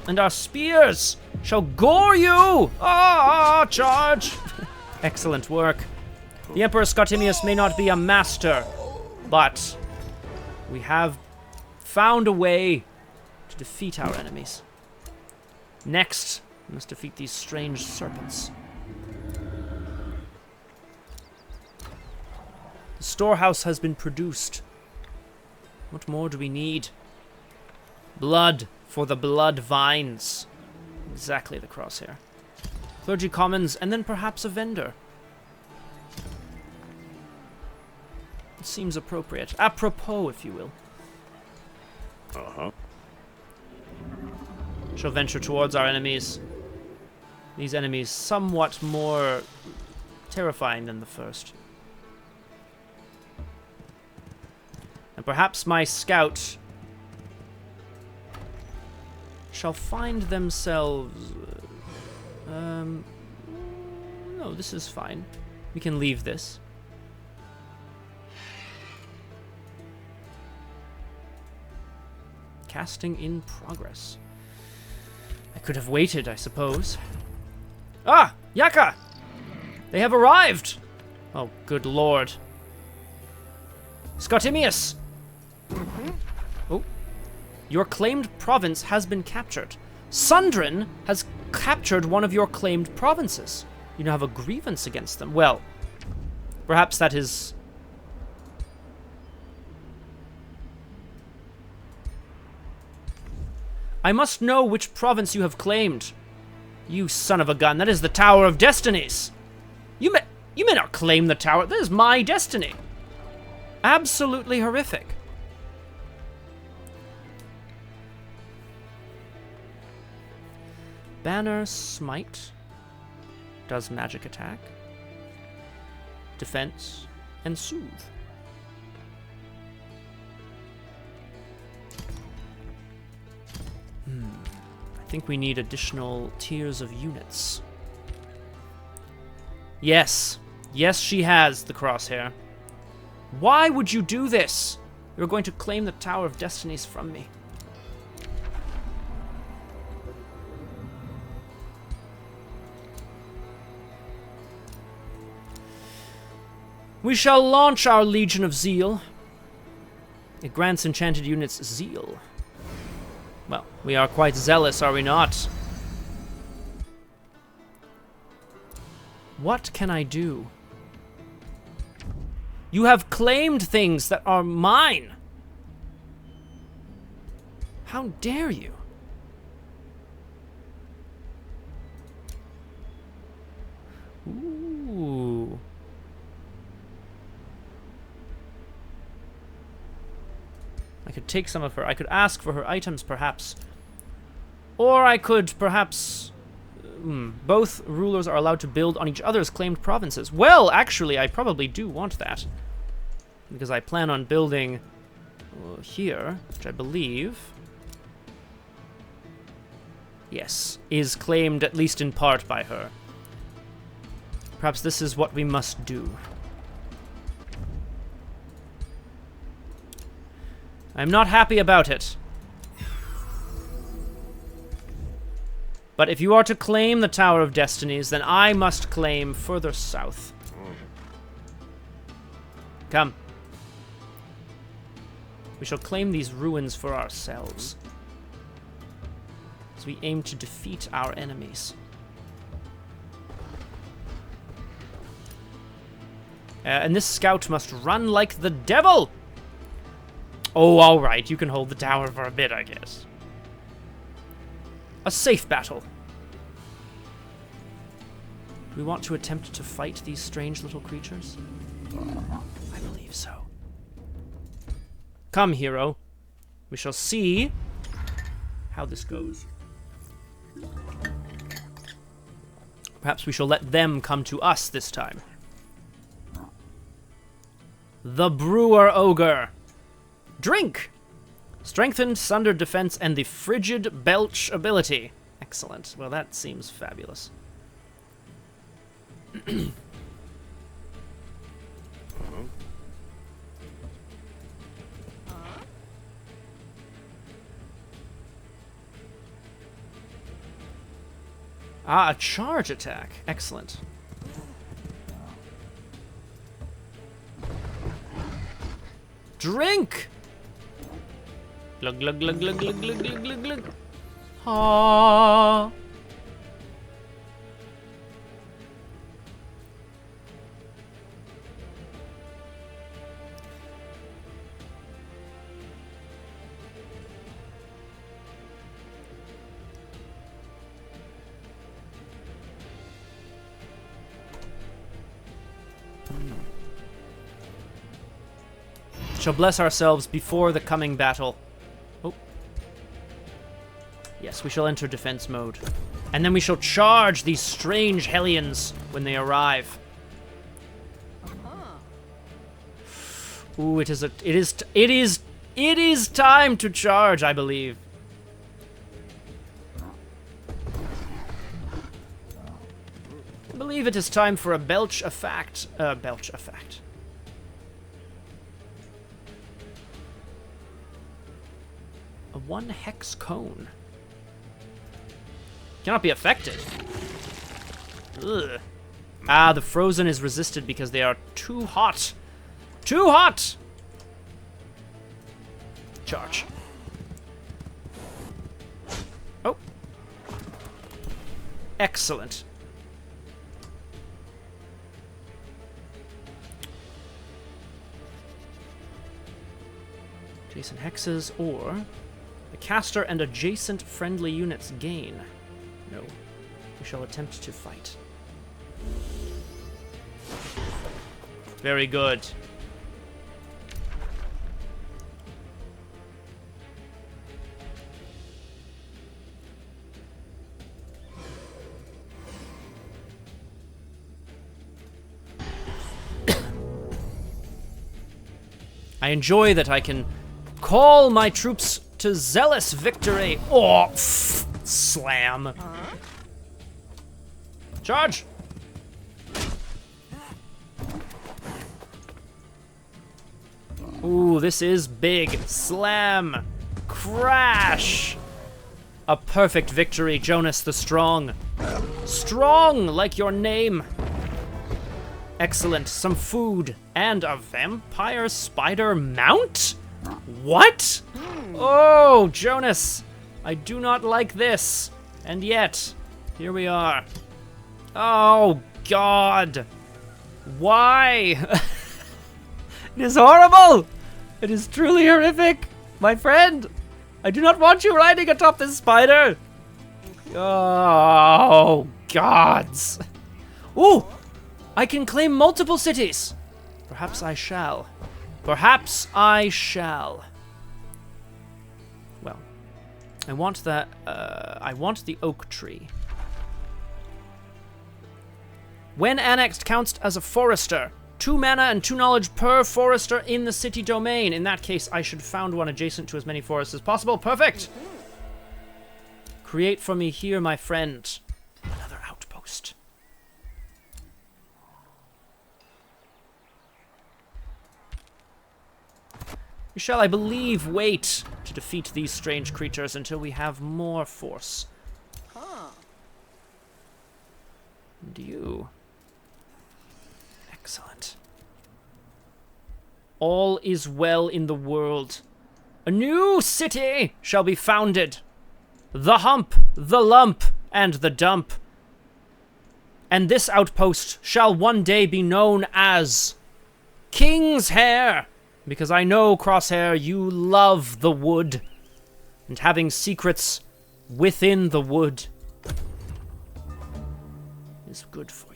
and our spears shall gore you! Charge! Excellent work. The Emperor Scottimius may not be a master, but we have found a way to defeat our enemies. Next, we must defeat these strange serpents. The storehouse has been produced. What more do we need? Blood for the blood vines. Exactly the crosshair. Clergy commons, and then perhaps a vendor. It seems appropriate. Apropos, if you will. Shall venture towards our enemies. These enemies somewhat more terrifying than the first. And perhaps my scout shall find themselves... no, this is fine. We can leave this. Casting in progress. I could have waited, I suppose. Yaka! They have arrived! Oh, good lord. Scottimius! Oh. Your claimed province has been captured. Sundrin has captured one of your claimed provinces. You now have a grievance against them. Well, perhaps that is... I must know which province you have claimed. You son of a gun, that is the Tower of Destinies. You may not claim the tower. That is my destiny. Absolutely horrific. Banner Smite does magic attack. Defense and soothe. I think we need additional tiers of units. Yes. Yes, she has the crosshair. Why would you do this? You're going to claim the Tower of Destinies from me. We shall launch our Legion of Zeal. It grants enchanted units zeal. Well, we are quite zealous, are we not? What can I do? You have claimed things that are mine. How dare you? Ooh. I could take some of her. I could ask for her items, perhaps. Or I could, perhaps... both rulers are allowed to build on each other's claimed provinces. Well, actually, I probably do want that. Because I plan on building here, which I believe... yes, is claimed at least in part by her. Perhaps this is what we must do. I'm not happy about it. But if you are to claim the Tower of Destinies, then I must claim further south. Come. We shall claim these ruins for ourselves, as we aim to defeat our enemies. And this scout must run like the devil! Oh, alright, you can hold the tower for a bit, I guess. A safe battle. Do we want to attempt to fight these strange little creatures? I believe so. Come, hero. We shall see how this goes. Perhaps we shall let them come to us this time. The Brewer Ogre. Drink! Strengthened Sundered Defense and the Frigid Belch ability. Excellent. Well, that seems fabulous. Ah, a charge attack. Excellent. Drink! Glug, glug, glug, glug, glug, glug, glug, glug, glug. Ah. Shall bless ourselves before the coming battle. Oh. Yes, we shall enter defense mode. And then we shall charge these strange Hellions when they arrive. Ooh, it is time to charge, I believe. I believe it is time for a belch effect. Belch effect. A 1 hex cone. Cannot be affected. Ugh. Ah, the frozen is resisted because they are too hot. Too hot! Charge. Oh. Excellent. Adjacent hexes, or the caster and adjacent friendly units gain. No. We shall attempt to fight. Very good. I enjoy that I can call my troops to zealous victory. Oh, slam. Charge! Ooh, this is big. Slam. Crash. A perfect victory, Jonas the Strong. Strong, like your name. Excellent. Some food and a vampire spider mount? What? Oh, Jonas. I do not like this. And yet, here we are. Oh, God. Why? It is horrible. It is truly horrific. My friend, I do not want you riding atop this spider. Oh, gods. Ooh, I can claim multiple cities. Perhaps I shall. Perhaps I shall. Well, I want that. I want the oak tree. When annexed, counts as a forester. 2 mana and 2 knowledge per forester in the city domain. In that case, I should found one adjacent to as many forests as possible. Perfect! Create for me here, my friend. Another outpost. We shall, I believe, wait to defeat these strange creatures until we have more force. And you... Excellent. All is well in the world. A new city shall be founded. The Hump, the Lump, and the Dump. And this outpost shall one day be known as King's Hair, because I know, Crosshair, you love the wood, and having secrets within the wood is good for you.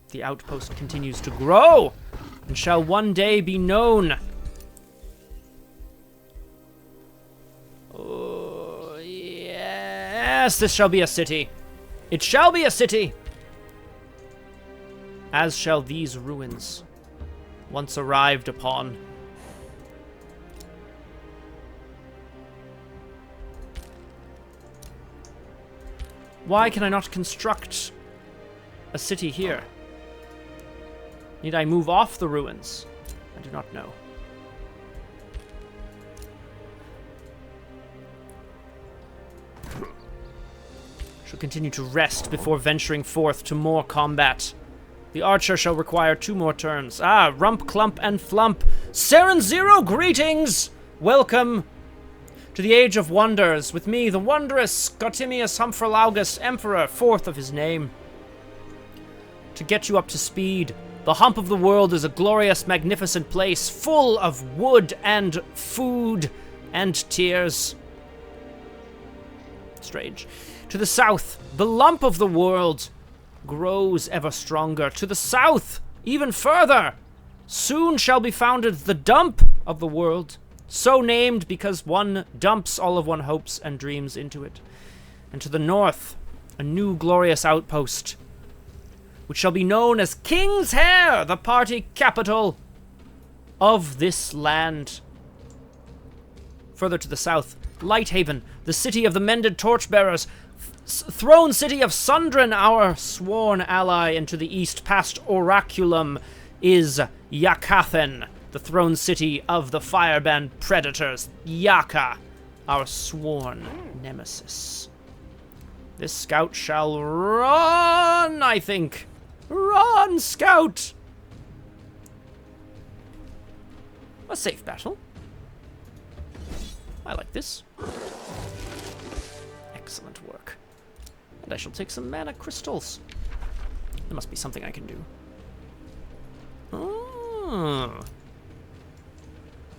The outpost continues to grow, and shall one day be known. Oh, yes, this shall be a city. It shall be a city. As shall these ruins, once arrived upon. Why can I not construct a city here? Need I move off the ruins? I do not know. Shall continue to rest before venturing forth to more combat. The archer shall require 2 more turns. Ah, Rump, Clump, and Flump. Seren Zero, greetings! Welcome to the Age of Wonders. With me, the wondrous Scottimius Hump, Emperor, 4th of his name. To get you up to speed, the Hump of the World is a glorious, magnificent place full of wood and food and tears. Strange. To the south, the Lump of the World grows ever stronger. To the south, even further, soon shall be founded the Dump of the World, so named because one dumps all of one's hopes and dreams into it. And to the north, a new glorious outpost, which shall be known as King's Hair, the party capital of this land. Further to the south, Lighthaven, the city of the Mended Torchbearers, throne city of Sundren, our sworn ally, and to the east, past Oraculum, is Yakathen, the throne city of the Fireband Predators, Yaka, our sworn nemesis. This scout shall run, I think. Run, scout! A safe battle. I like this. Excellent work. And I shall take some mana crystals. There must be something I can do. Oh.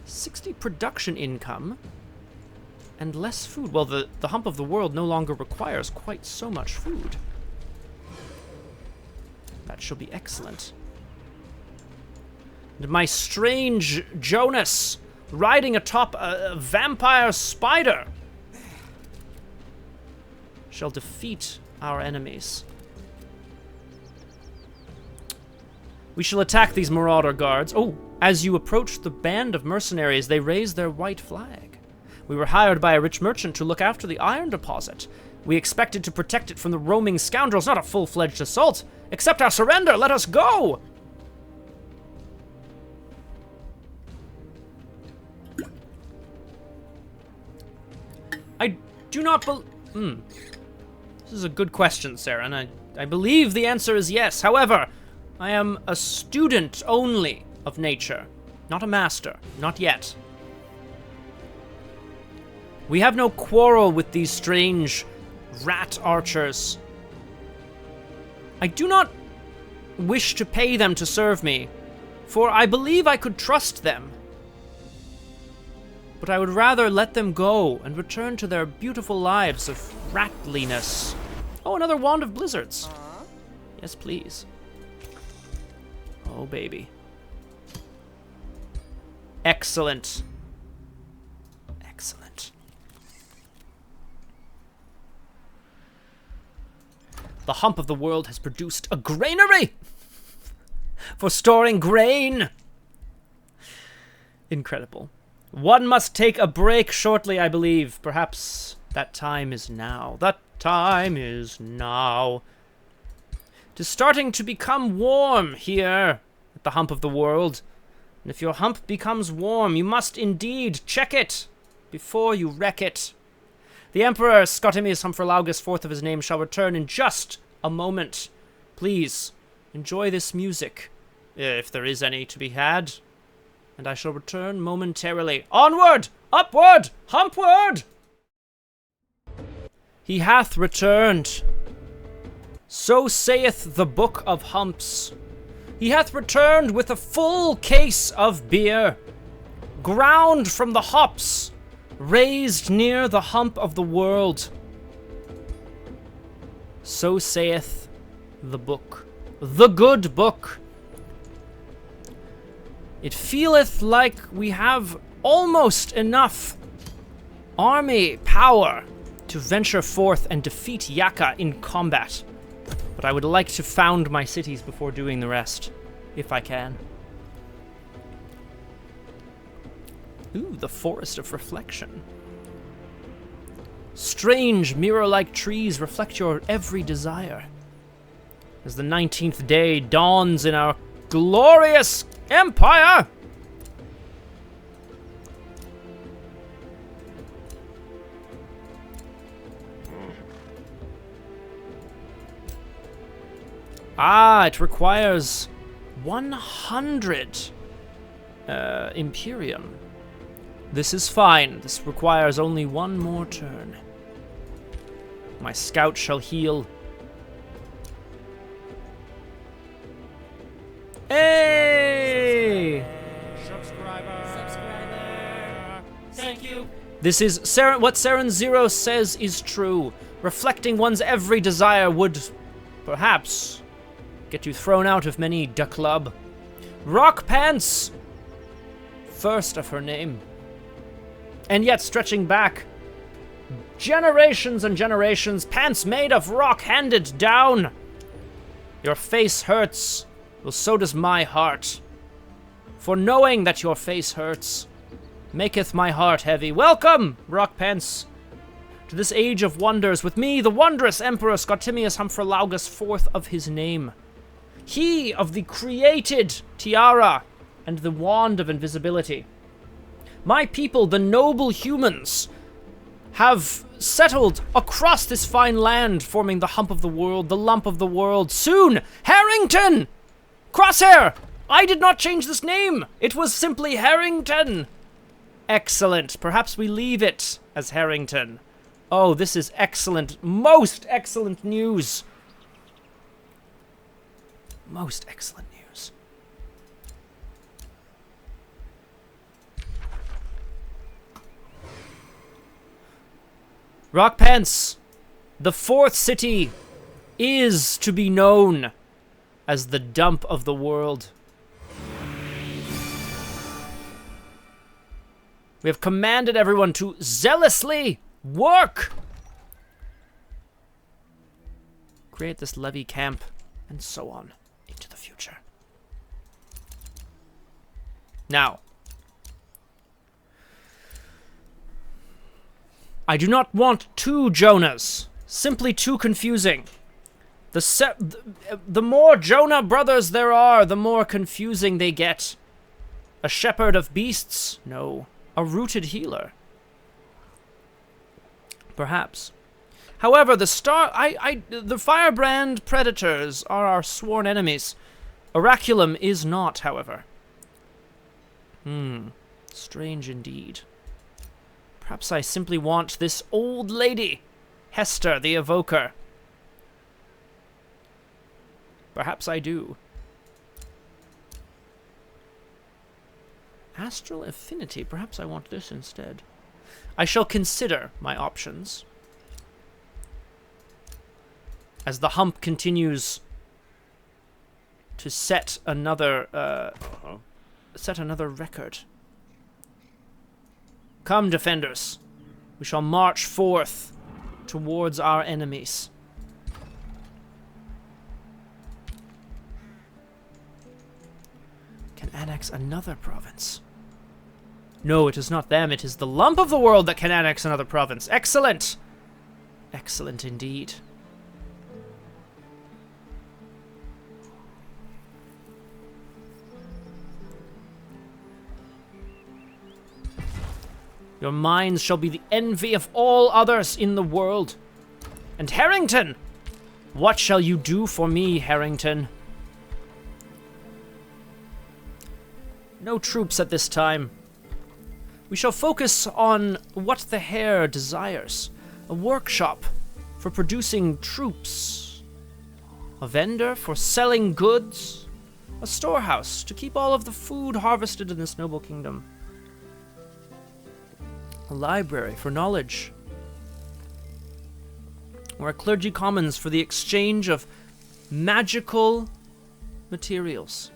60 production income and less food. Well, the Hump of the World no longer requires quite so much food. That shall be excellent. And my strange Jonas riding atop a vampire spider shall defeat our enemies. We shall attack these marauder guards. Oh, as you approach the band of mercenaries, they raise their white flag. We were hired by a rich merchant to look after the iron deposit. We expected to protect it from the roaming scoundrels, not a full-fledged assault. Accept our surrender, let us go! I do not This is a good question, Sarah, and I believe the answer is yes. However, I am a student only of nature, not a master, not yet. We have no quarrel with these strange rat archers. I do not wish to pay them to serve me, for I believe I could trust them. But I would rather let them go and return to their beautiful lives of ratliness. Oh, another Wand of Blizzards. Yes, please. Oh, baby. Excellent. Excellent. The Hump of the World has produced a granary for storing grain. Incredible. One must take a break shortly, I believe. Perhaps that time is now. That time is now. It is starting to become warm here at the Hump of the World. And if your hump becomes warm, you must indeed check it before you wreck it. The Emperor Scottimius Hump, fourth of his name, shall return in just a moment. Please, enjoy this music, if there is any to be had. And I shall return momentarily. Onward! Upward! Humpward! He hath returned. So saith the Book of Humps. He hath returned with a full case of beer, ground from the hops, raised near the Hump of the World. So saith the book, the good book. It feeleth like we have almost enough army power to venture forth and defeat Yaka in combat. But I would like to found my cities before doing the rest, if I can. Ooh, the Forest of Reflection. Strange mirror-like trees reflect your every desire. As the 19th day dawns in our glorious empire! Ah, it requires 100 Imperium. This is fine. This requires only one more turn. My scout shall heal. Hey! Subscriber. Thank you. This is what Saren Zero says is true. Reflecting one's every desire would, perhaps, get you thrown out of many the club. Rock Pants! First of her name. And yet stretching back generations and generations, pants made of rock handed down. Your face hurts, well, so does my heart. For knowing that your face hurts maketh my heart heavy. Welcome, Rock Pants, to this age of wonders. With me, the wondrous Emperor Scottimius Hump, fourth of his name. He of the created tiara and the wand of invisibility. My people, the noble humans, have settled across this fine land, forming the Hump of the World, the Lump of the World. Soon, Harrington! Crosshair! I did not change this name. It was simply Harrington. Excellent. Perhaps we leave it as Harrington. Oh, this is excellent. Most excellent news. Most excellent news. Rockpants, the fourth city is to be known as the dump of the world. We have commanded everyone to zealously work. Create this levy camp, and so on into the future. Now, I do not want two Jonahs. Simply too confusing. The more Jonah brothers there are, the more confusing they get. A shepherd of beasts? No. A rooted healer? Perhaps. However, the firebrand predators are our sworn enemies. Oraculum is not, however. Strange indeed. Perhaps I simply want this old lady, Hester the Evoker. Perhaps I do. Astral Affinity. Perhaps I want this instead. I shall consider my options. As the Hump continues to set another record. Come, defenders. We shall march forth towards our enemies. Can annex another province. No, it is not them. It is the lump of the world that can annex another province. Excellent. Excellent indeed. Your minds shall be the envy of all others in the world. And Harrington! What shall you do for me, Harrington? No troops at this time. We shall focus on what the hare desires. A workshop for producing troops. A vendor for selling goods. A storehouse to keep all of the food harvested in this noble kingdom. A library for knowledge. Or a clergy commons for the exchange of magical materials.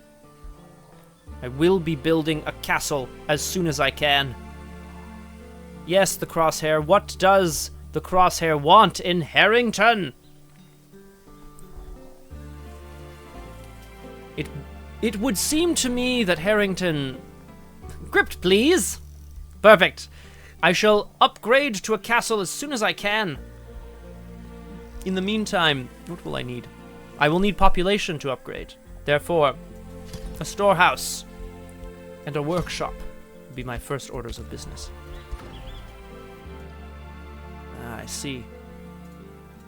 I will be building a castle as soon as I can. Yes, the Crosshair. What does the Crosshair want in Harrington? It would seem to me that Harrington... Crypt, please! Perfect. I shall upgrade to a castle as soon as I can. In the meantime, what will I need? I will need population to upgrade. Therefore, a storehouse and a workshop will be my first orders of business. Ah, I see.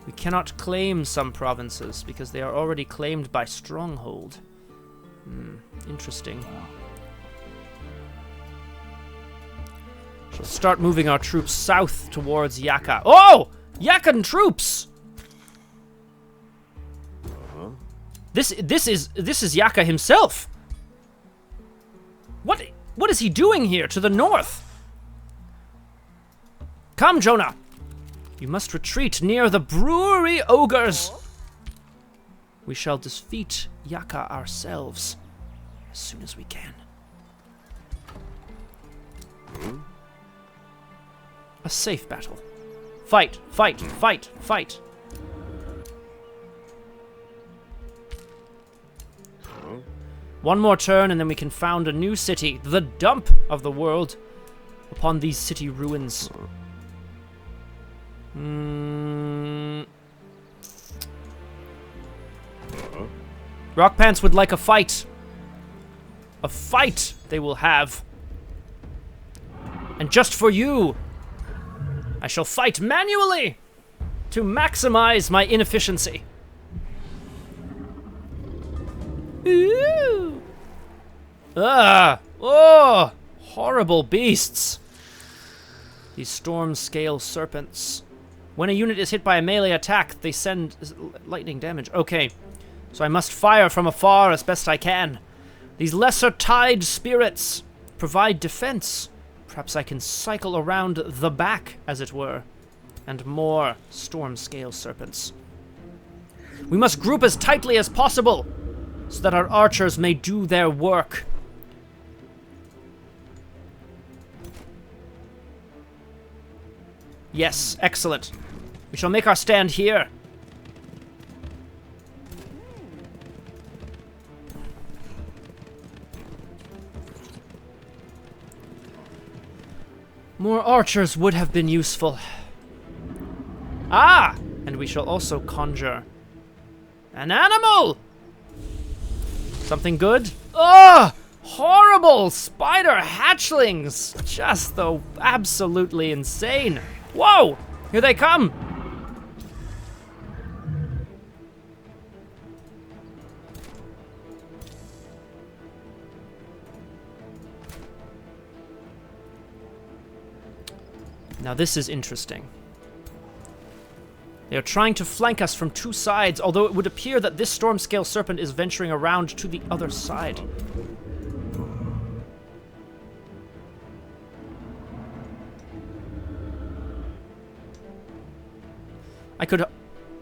We cannot claim some provinces because they are already claimed by Stronghold. Interesting. Shall start moving our troops south towards Yaka. Oh! Yakan troops! This is Yaka himself. What is he doing here to the north? Come, Jonah. You must retreat near the brewery ogres. We shall defeat Yaka ourselves as soon as we can. A safe battle. Fight, fight, fight, fight. One more turn and then we can found a new city, the dump of the world, upon these city ruins. Rockpants would like a fight. A fight they will have. And just for you, I shall fight manually to maximize my inefficiency. Ooh. Ah! Oh! Horrible beasts. These storm scale serpents. When a unit is hit by a melee attack, they send lightning damage. Okay. So I must fire from afar as best I can. These lesser tide spirits provide defense. Perhaps I can cycle around the back, as it were. And more storm scale serpents. We must group as tightly as possible, so that our archers may do their work. Yes, excellent. We shall make our stand here. More archers would have been useful. Ah! And we shall also conjure an animal! Something good? Ugh! Horrible spider hatchlings! Just though absolutely insane. Whoa! Here they come! Now this is interesting. They are trying to flank us from two sides, although it would appear that this storm scale serpent is venturing around to the other side. I could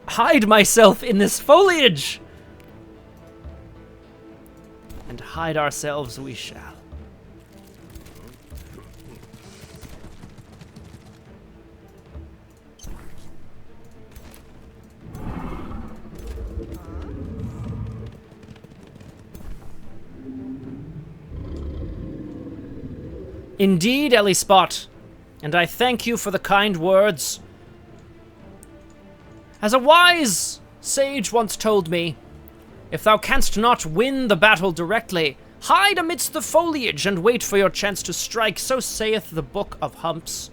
hide myself in this foliage! And hide ourselves we shall. Indeed, Ellie Spot, and I thank you for the kind words. As a wise sage once told me, if thou canst not win the battle directly, hide amidst the foliage and wait for your chance to strike, so saith the Book of Humps.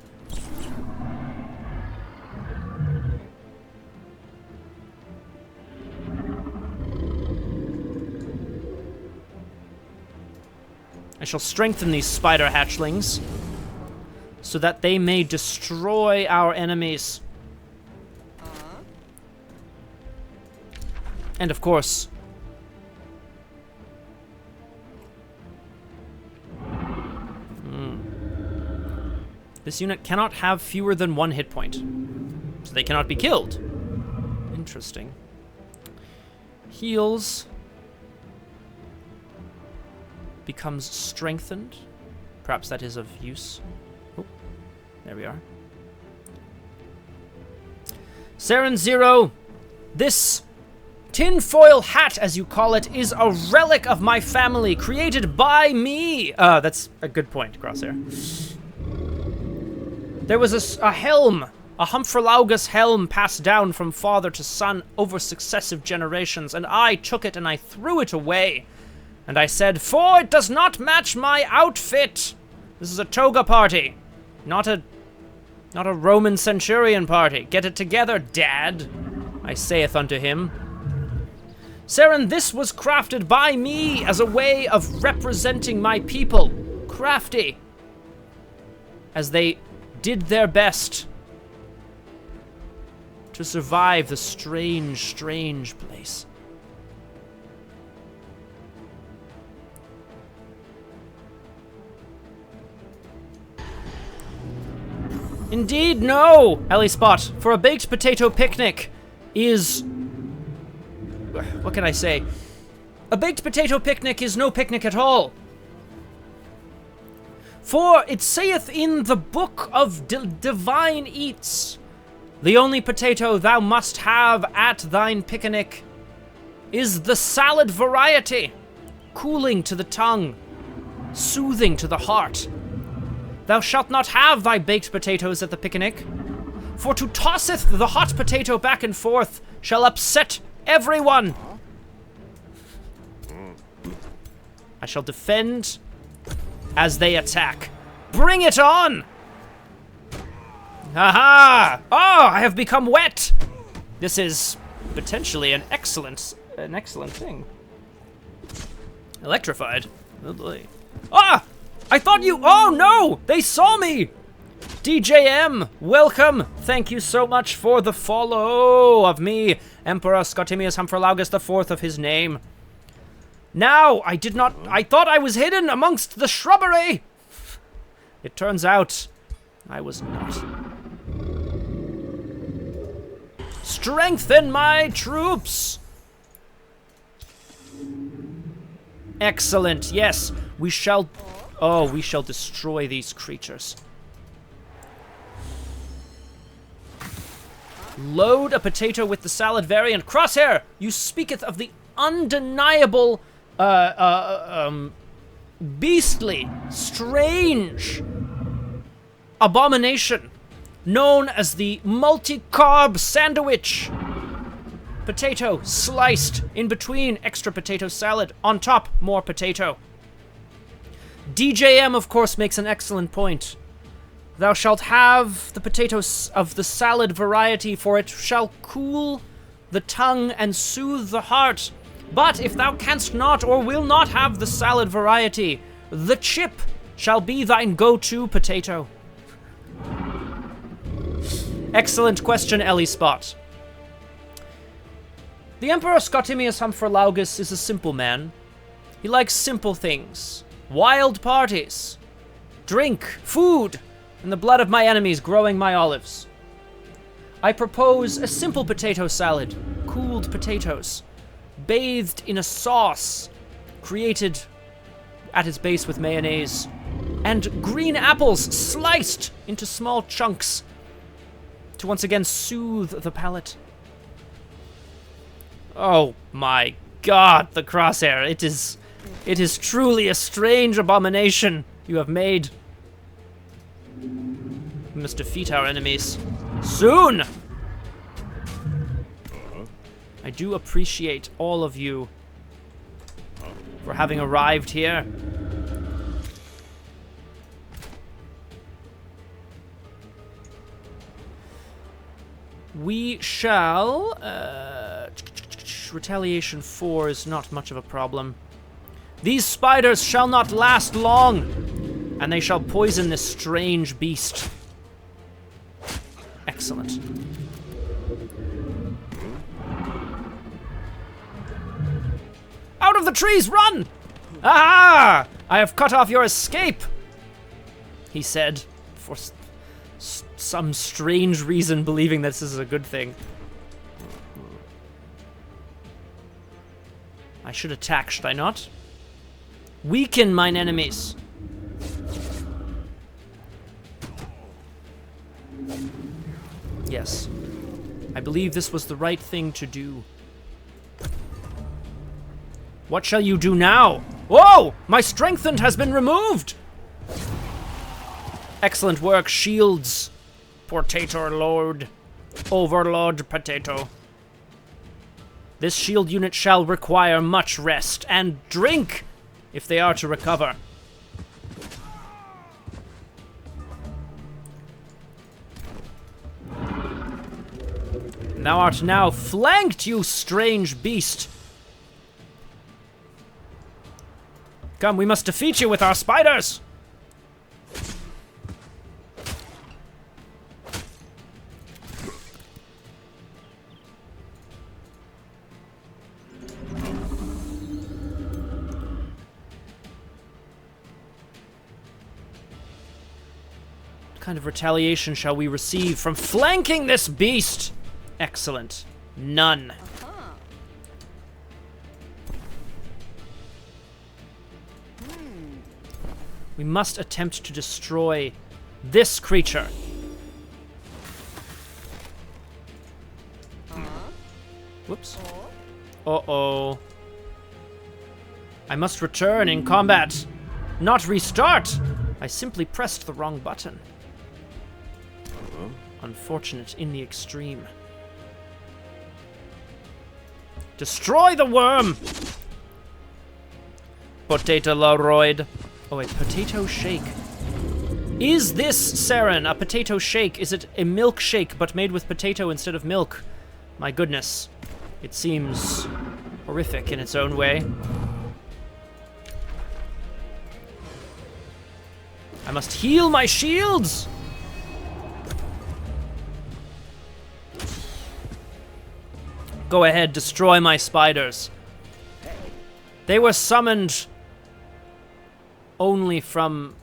I shall strengthen these spider hatchlings so that they may destroy our enemies. And of course, this unit cannot have fewer than 1 hit point, so they cannot be killed. Interesting. Heals becomes strengthened. Perhaps that is of use. Oh, there we are. Saren Zero, this tinfoil hat, as you call it, is a relic of my family, created by me. That's a good point, Crosshair. There was a helm, a Humphrelaugus helm passed down from father to son over successive generations, and I took it and I threw it away. And I said, for it does not match my outfit. This is a toga party, not a Roman centurion party. Get it together, Dad, I saith unto him. Saren, this was crafted by me as a way of representing my people. Crafty. As they did their best to survive the strange, strange place. Indeed, no, Ellie Spot, for a baked potato picnic is... What can I say? A baked potato picnic is no picnic at all. For it saith in the Book of Divine Eats, the only potato thou must have at thine picnic is the salad variety, cooling to the tongue, soothing to the heart. Thou shalt not have thy baked potatoes at the picnic, for to tosseth the hot potato back and forth shall upset everyone. I shall defend as they attack. Bring it on! Aha! Oh, I have become wet! This is potentially an excellent thing. Electrified. Oh boy. Ah! I thought you... Oh no! They saw me! DJM, welcome! Thank you so much for the follow of me, Emperor Scottimius Humphrelaugus IV of his name. Now, I thought I was hidden amongst the shrubbery! It turns out, I was not. Strengthen my troops! Excellent, yes, we shall... Oh, we shall destroy these creatures. Load a potato with the salad variant. Crosshair, you speaketh of the undeniable, beastly, strange abomination known as the multi-carb sandwich. Potato sliced in between, extra potato salad. On top, more potato. DJM, of course, makes an excellent point. Thou shalt have the potatoes of the salad variety, for it shall cool the tongue and soothe the heart. But if thou canst not or will not have the salad variety, the chip shall be thine go-to potato. Excellent question, Ellie Spot. The Emperor Scottimius Humphorlaugus is a simple man. He likes simple things. Wild parties. Drink. Food. And the blood of my enemies growing my olives. I propose a simple potato salad. Cooled potatoes. Bathed in a sauce. Created at its base with mayonnaise. And green apples sliced into small chunks. To once again soothe the palate. Oh my god, the crosshair. It is truly a strange abomination you have made. We must defeat our enemies. Soon! I do appreciate all of you for having arrived here. We shall... Retaliation 4 is not much of a problem. These spiders shall not last long, and they shall poison this strange beast. Excellent. Out of the trees, run! Ah! I have cut off your escape, he said, for some strange reason believing this is a good thing. I should attack, should I not? Weaken mine enemies. Yes. I believe this was the right thing to do. What shall you do now? Whoa! My strengthened has been removed! Excellent work, shields. Potato Lord. Overlord Potato. This shield unit shall require much rest and drink if they are to recover. Thou art now flanked, you strange beast. Come, we must defeat you with our spiders. What kind of retaliation shall we receive from flanking this beast? Excellent. None. We must attempt to destroy this creature. Whoops. Uh-oh. I must return in combat, not restart. I simply pressed the wrong button. Unfortunate in the extreme. Destroy the worm! Potato Loroid. Oh wait, potato shake. Is this, Saren, a potato shake? Is it a milkshake but made with potato instead of milk? My goodness. It seems horrific in its own way. I must heal my shields! Go ahead, destroy my spiders. They were summoned only from...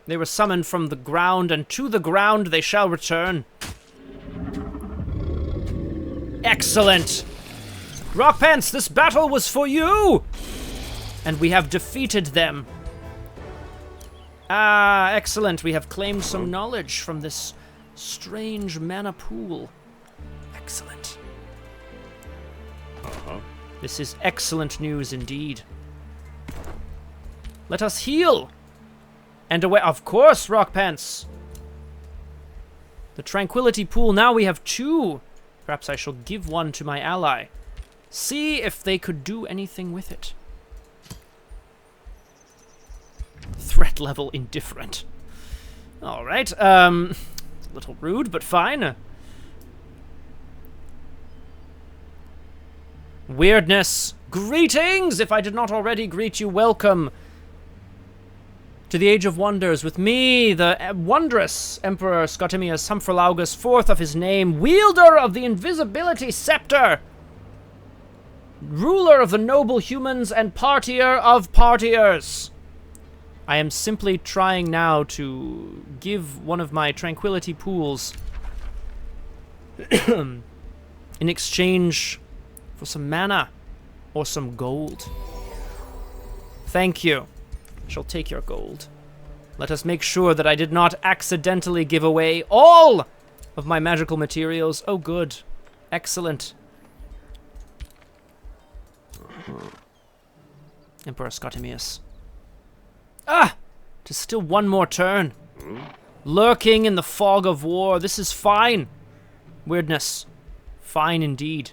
They were summoned from the ground, and to the ground they shall return. Excellent! Rockpants, this battle was for you! And we have defeated them. Ah, excellent. We have claimed some knowledge from this strange mana pool. Excellent. This is excellent news indeed. Let us heal. And away, of course, Rock Pants. The Tranquility Pool, now we have 2. Perhaps I shall give one to my ally. See if they could do anything with it. Threat level indifferent. Alright, a little rude, but fine. Weirdness. Greetings! If I did not already greet you, welcome to the Age of Wonders with me, the wondrous Emperor Scottimius Hump, fourth of his name, wielder of the invisibility scepter, ruler of the noble humans and partier of partiers. I am simply trying now to give one of my tranquility pools in exchange for some mana or some gold. Thank you. I shall take your gold. Let us make sure that I did not accidentally give away all of my magical materials. Oh, good. Excellent. Emperor Scottimius. Ah! Just still one more turn. Lurking in the fog of war. This is fine. Weirdness. Fine indeed.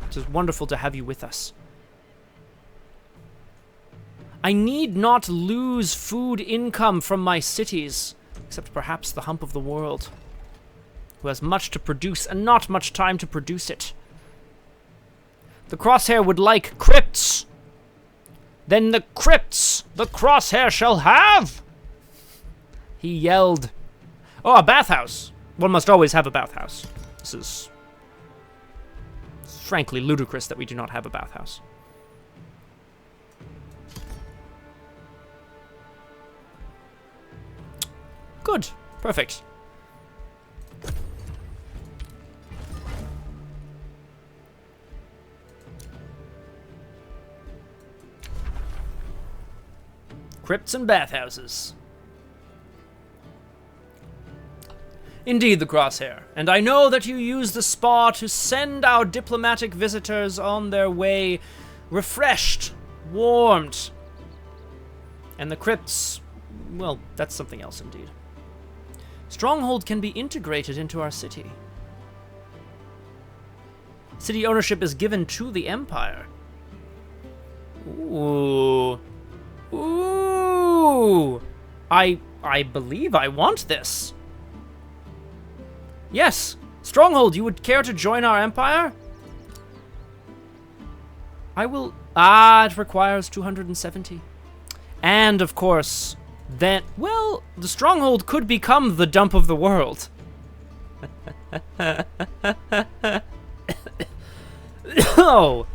It is wonderful to have you with us. I need not lose food income from my cities, except perhaps the Hump of the World, who has much to produce and not much time to produce it. The Crosshair would like crypts. Then the crypts the Crosshair shall have! He yelled. Oh, a bathhouse. One must always have a bathhouse. This is frankly ludicrous that we do not have a bathhouse. Good. Perfect. Crypts and bathhouses. Indeed, the Crosshair. And I know that you use the spa to send our diplomatic visitors on their way refreshed, warmed. And the crypts, well, that's something else indeed. Stronghold can be integrated into our city. City ownership is given to the Empire. Ooh. Ooh. I believe I want this. Yes. Stronghold, you would care to join our Empire? I will... Ah, it requires 270. And, of course... Then, well, the Stronghold could become the dump of the world. Oh.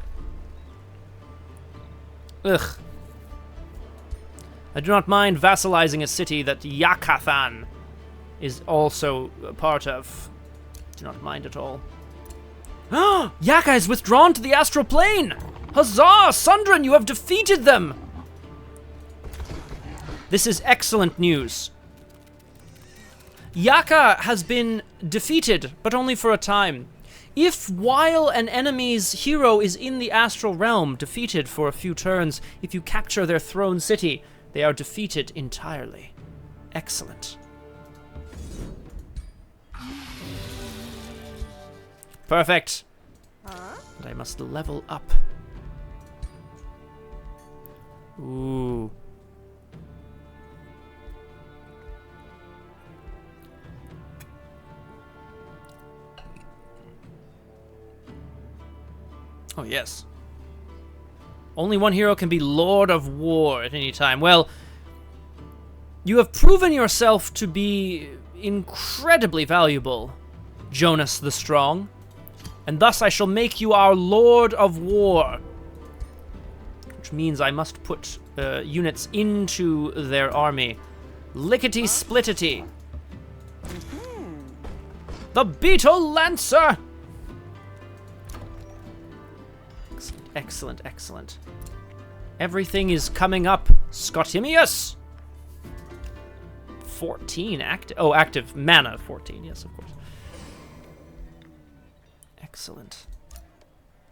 Ugh. I do not mind vassalizing a city that Yaka is also a part of. Do not mind at all. Yaka is withdrawn to the astral plane! Huzzah! Sundren, you have defeated them! This is excellent news. Yaka has been defeated, but only for a time. If while an enemy's hero is in the astral realm, defeated for a few turns, if you capture their throne city, they are defeated entirely. Excellent. Perfect. And I must level up. Ooh. Oh, yes. Only one hero can be Lord of War at any time. Well, you have proven yourself to be incredibly valuable, Jonas the Strong, and thus I shall make you our Lord of War, which means I must put units into their army. Lickety-splittity. The Beetle Lancer! Excellent, excellent. Everything is coming up. Scottimius! 14 active. Oh, active mana 14. Yes, of course. Excellent.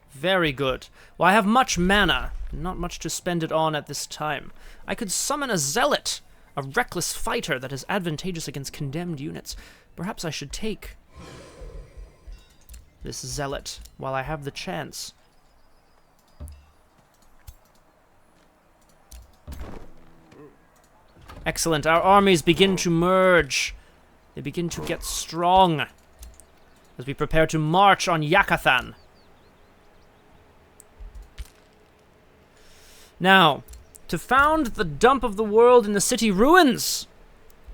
Very good. Well, I have much mana. Not much to spend it on at this time. I could summon a zealot. A reckless fighter that is advantageous against condemned units. Perhaps I should take this zealot while I have the chance. Excellent. Our armies begin to merge. They begin to get strong as we prepare to march on Yakathan. Now, to found the dump of the world in the city ruins,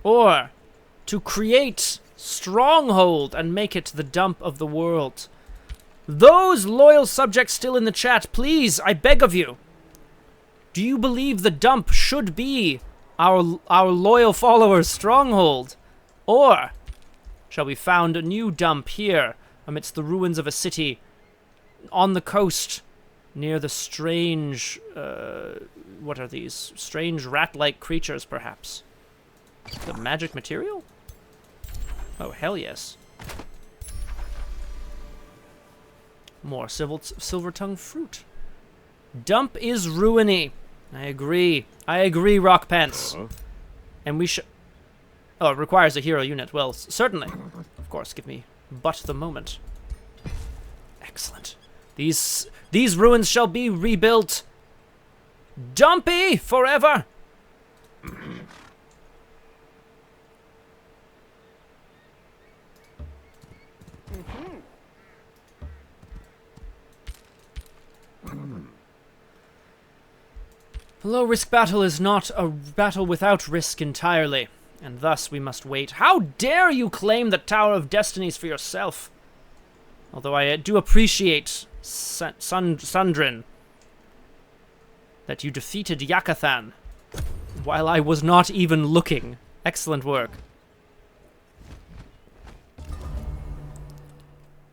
or to create stronghold and make it the dump of the world. Those loyal subjects still in the chat, please, I beg of you. Do you believe the dump should be our loyal followers' stronghold? Or shall we found a new dump here amidst the ruins of a city on the coast near the strange, what are these? Strange rat-like creatures, perhaps. The magic material? Oh, hell yes. More silver-tongue fruit. Dump is ruiny. I agree. I agree, Rockpants. And we should... Oh, it requires a hero unit. Well, certainly. Of course, give me but the moment. Excellent. These ruins shall be rebuilt. Dumpy forever. A low-risk battle is not a battle without risk entirely, and thus we must wait. How dare you claim the Tower of Destinies for yourself? Although I do appreciate, Sundrin, that you defeated Yakathan while I was not even looking. Excellent work.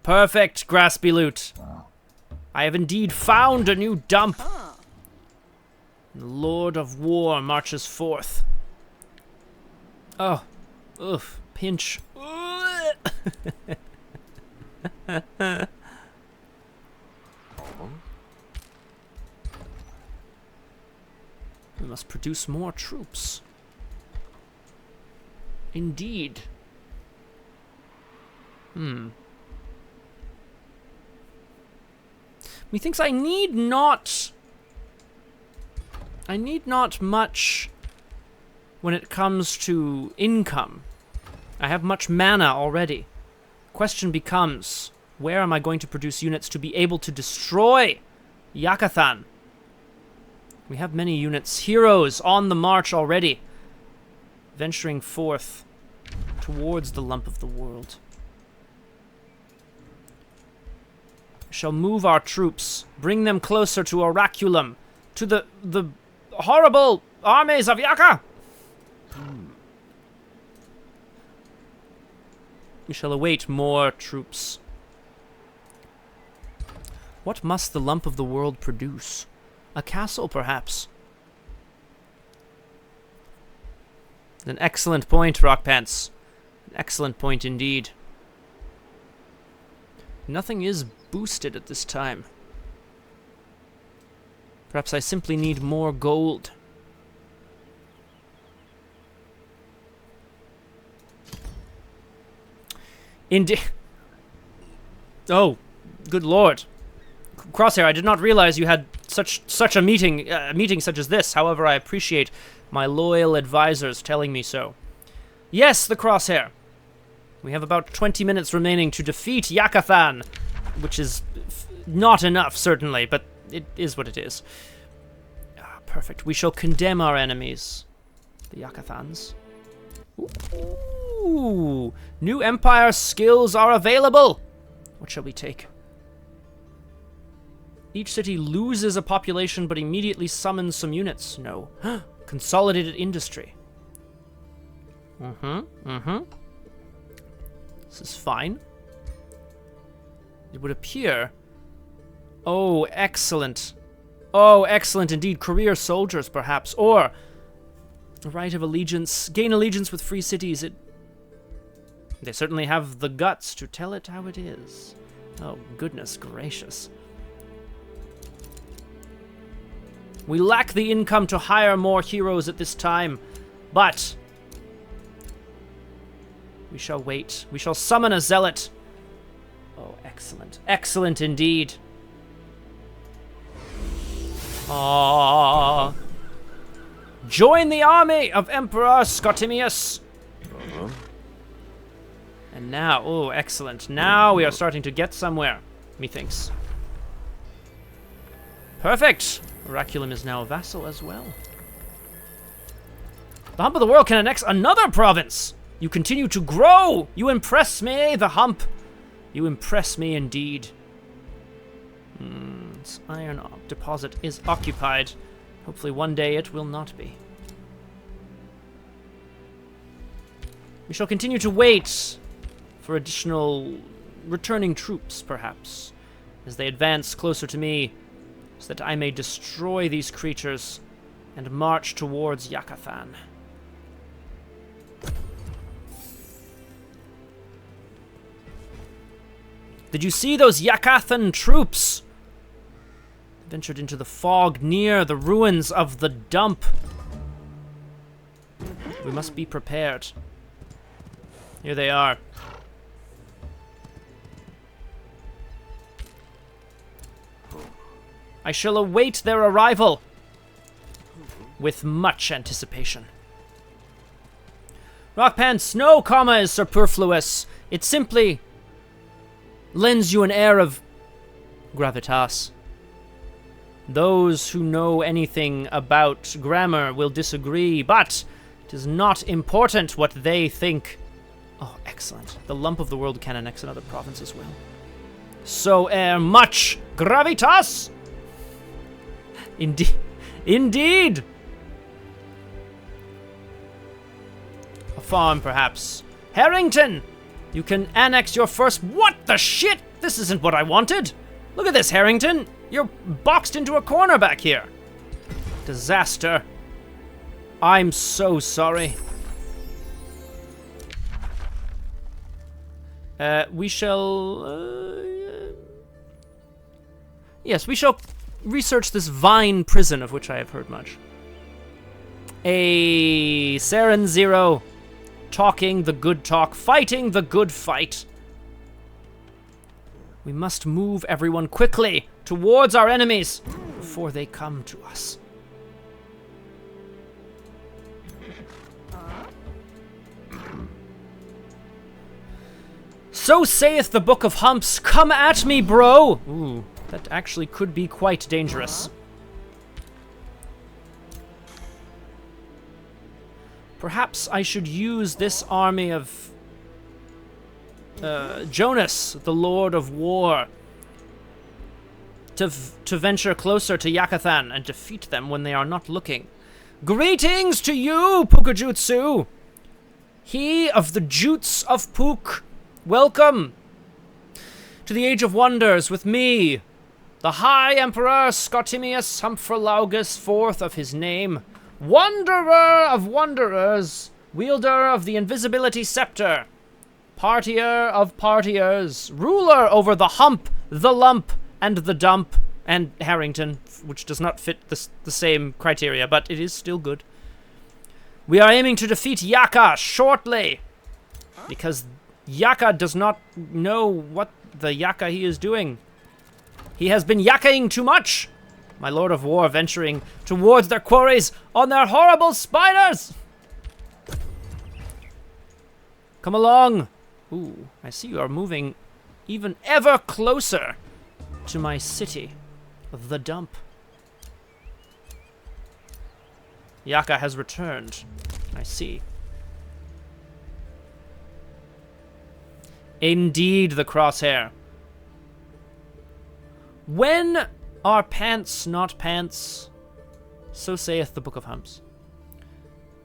Perfect, Graspy Loot. I have indeed found a new dump. The Lord of War marches forth. Oh, oof, pinch. We must produce more troops. Indeed. Methinks I need not much when it comes to income. I have much mana already. Question becomes, where am I going to produce units to be able to destroy Yakathan? We have many units, heroes on the march already, venturing forth towards the lump of the world. We shall move our troops, bring them closer to Oraculum, to the horrible armies of Yaka. We shall await more troops. What must the lump of the world produce? A castle, perhaps? An excellent point, Rockpants. An excellent point indeed. Nothing is boosted at this time. Perhaps I simply need more gold. Indeed. Oh, good lord. Crosshair, I did not realize you had such a meeting such as this. However, I appreciate my loyal advisors telling me so. Yes, the Crosshair. We have about 20 minutes remaining to defeat Yakathan, which is not enough, certainly, but it is what it is. Ah, perfect. We shall condemn our enemies, the Yakathans. Ooh, new Empire skills are available. What shall we take? Each city loses a population but immediately summons some units. No. Consolidated industry. This is fine. It would appear... Oh, excellent. Oh, excellent indeed. Career soldiers, perhaps. Or... a right of allegiance. Gain allegiance with free cities. They certainly have the guts to tell it how it is. Oh, goodness gracious. We lack the income to hire more heroes at this time. But we shall wait. We shall summon a zealot. Oh, excellent. Excellent indeed. Ah. Join the army of Emperor Scottimius. And now, oh, excellent. Now we are starting to get somewhere, methinks. Perfect. Oraculum is now a vassal as well. The Hump of the World can annex another province. You continue to grow. You impress me, the Hump. You impress me indeed. This iron deposit is occupied. Hopefully one day it will not be. We shall continue to wait for additional returning troops, perhaps, as they advance closer to me, so that I may destroy these creatures and march towards Yaka. Did you see those Yakathan troops? They ventured into the fog near the ruins of the dump. We must be prepared. Here they are. I shall await their arrival with much anticipation. Rockpants, no comma is superfluous. It simply lends you an air of gravitas. Those who know anything about grammar will disagree, but it is not important what they think. Oh, excellent. The Lump of the World can annex another province as well. So, much gravitas! Indeed. Indeed! A farm, perhaps. Harrington! You can annex your first... What the shit? This isn't what I wanted! Look at this, Harrington! You're boxed into a corner back here. Disaster. I'm so sorry. We shall... Yes, we shall research this Vine prison, of which I have heard much. A Saren Zero. Talking the good talk, fighting the good fight. We must move everyone quickly towards our enemies before they come to us. So saith the Book of Humps, come at me, bro! Ooh, that actually could be quite dangerous. Perhaps I should use this army of Jonas, the Lord of War, to venture closer to Yakathan and defeat them when they are not looking. Greetings to you, Pukajutsu! He of the Jutes of Puk, welcome to the Age of Wonders with me, the High Emperor Scottimius Humphrilaugus IV of his name, Wanderer of Wanderers, wielder of the Invisibility Scepter, partier of partiers, ruler over the Hump, the Lump, and the Dump, and Harrington, which does not fit the same criteria, but it is still good. We are aiming to defeat Yaka shortly, because Yaka does not know what the Yaka he is doing. He has been Yakaing too much. My Lord of War venturing towards their quarries on their horrible spiders! Come along! Ooh, I see you are moving even ever closer to my city of the dump. Yaka has returned. I see. Indeed, the crosshair. When are pants not pants? So saith the Book of Humps.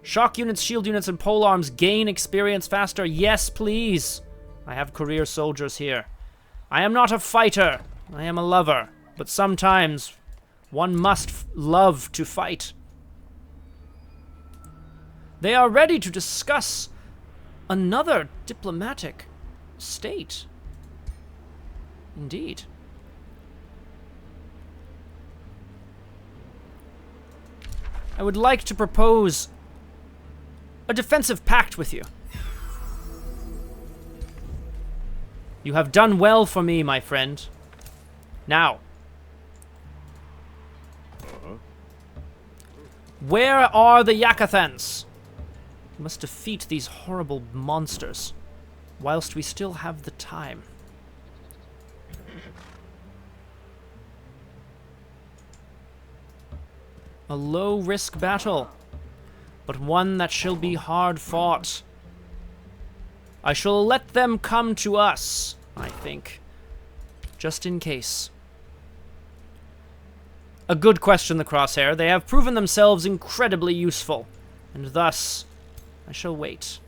Shock units, shield units, and pole arms gain experience faster. Yes, please. I have career soldiers here. I am not a fighter. I am a lover. But sometimes one must love to fight. They are ready to discuss another diplomatic state. Indeed. I would like to propose a defensive pact with you. You have done well for me, my friend. Now, where are the Yakathans? We must defeat these horrible monsters whilst we still have the time. A low-risk battle, but one that shall be hard fought. I shall let them come to us, I think, just in case. A good question, the Crosshair. They have proven themselves incredibly useful, and thus I shall wait.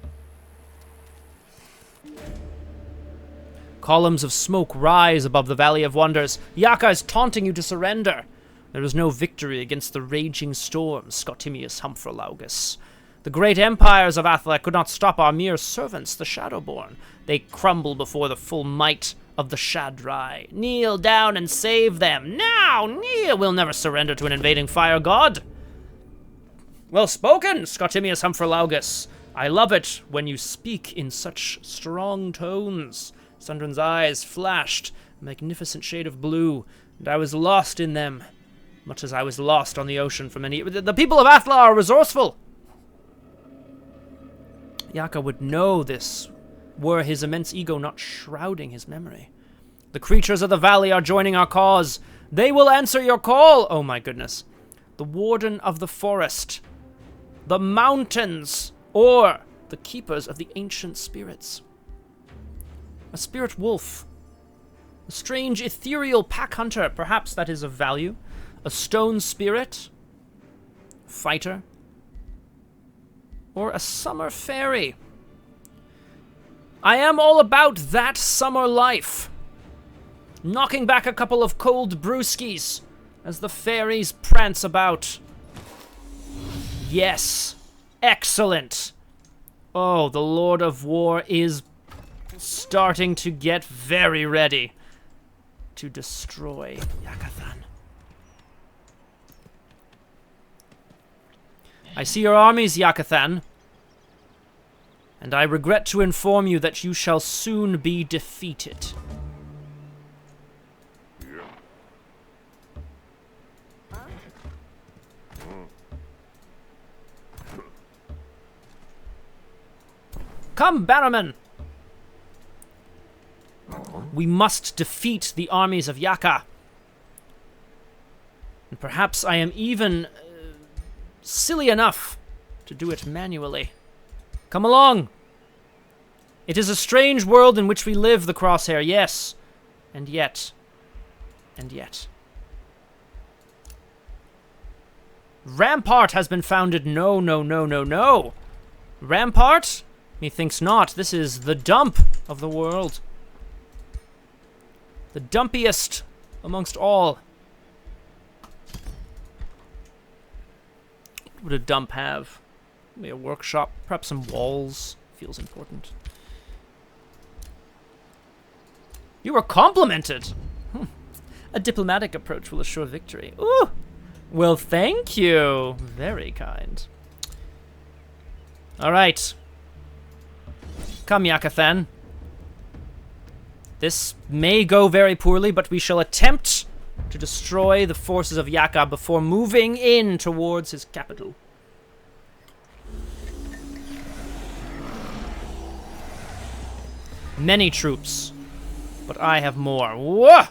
Columns of smoke rise above the Valley of Wonders. Yaka is taunting you to surrender. There is no victory against the raging storm, Scottimius Hump. The great empires of Athla could not stop our mere servants, the Shadowborn. They crumble before the full might of the Shadrai. Kneel down and save them. Now, kneel! We'll never surrender to an invading fire god. Well spoken, Scottimius Hump. I love it when you speak in such strong tones. Sundren's eyes flashed a magnificent shade of blue, and I was lost in them, much as I was lost on the ocean for many years. The people of Athla are resourceful. Yaka would know this, were his immense ego not shrouding his memory. The creatures of the valley are joining our cause. They will answer your call. Oh my goodness. The warden of the forest, the mountains, or the keepers of the ancient spirits. A spirit wolf, a strange ethereal pack hunter, perhaps that is of value. A stone spirit, fighter, or a summer fairy. I am all about that summer life. Knocking back a couple of cold brewskis as the fairies prance about. Yes, excellent. Oh, the Lord of War is starting to get very ready to destroy Yakathan. I see your armies, Yakathan, and I regret to inform you that you shall soon be defeated. Come, Barrowman! We must defeat the armies of Yaka. And perhaps I am even silly enough to do it manually. Come along. It is a strange world in which we live, the Crosshair, yes. And yet. Rampart has been founded. No. Rampart? Methinks not. This is the dump of the world. The dumpiest amongst all. What would a dump have? Maybe a workshop, perhaps some walls. Feels important. You were complimented! A diplomatic approach will assure victory. Ooh! Well, thank you! Very kind. Alright. Come, Yakathan. This may go very poorly, but we shall attempt to destroy the forces of Yaka before moving in towards his capital. Many troops, but I have more. Whoa!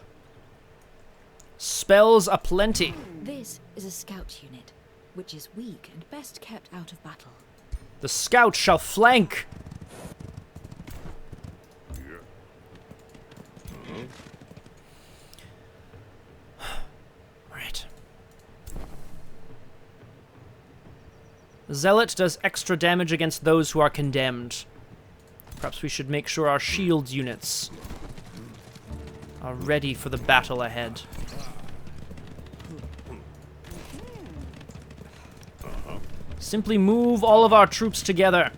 Spells aplenty. This is a scout unit, which is weak and best kept out of battle. The scout shall flank. Right. Zealot does extra damage against those who are condemned. Perhaps we should make sure our shield units are ready for the battle ahead. Simply move all of our troops together.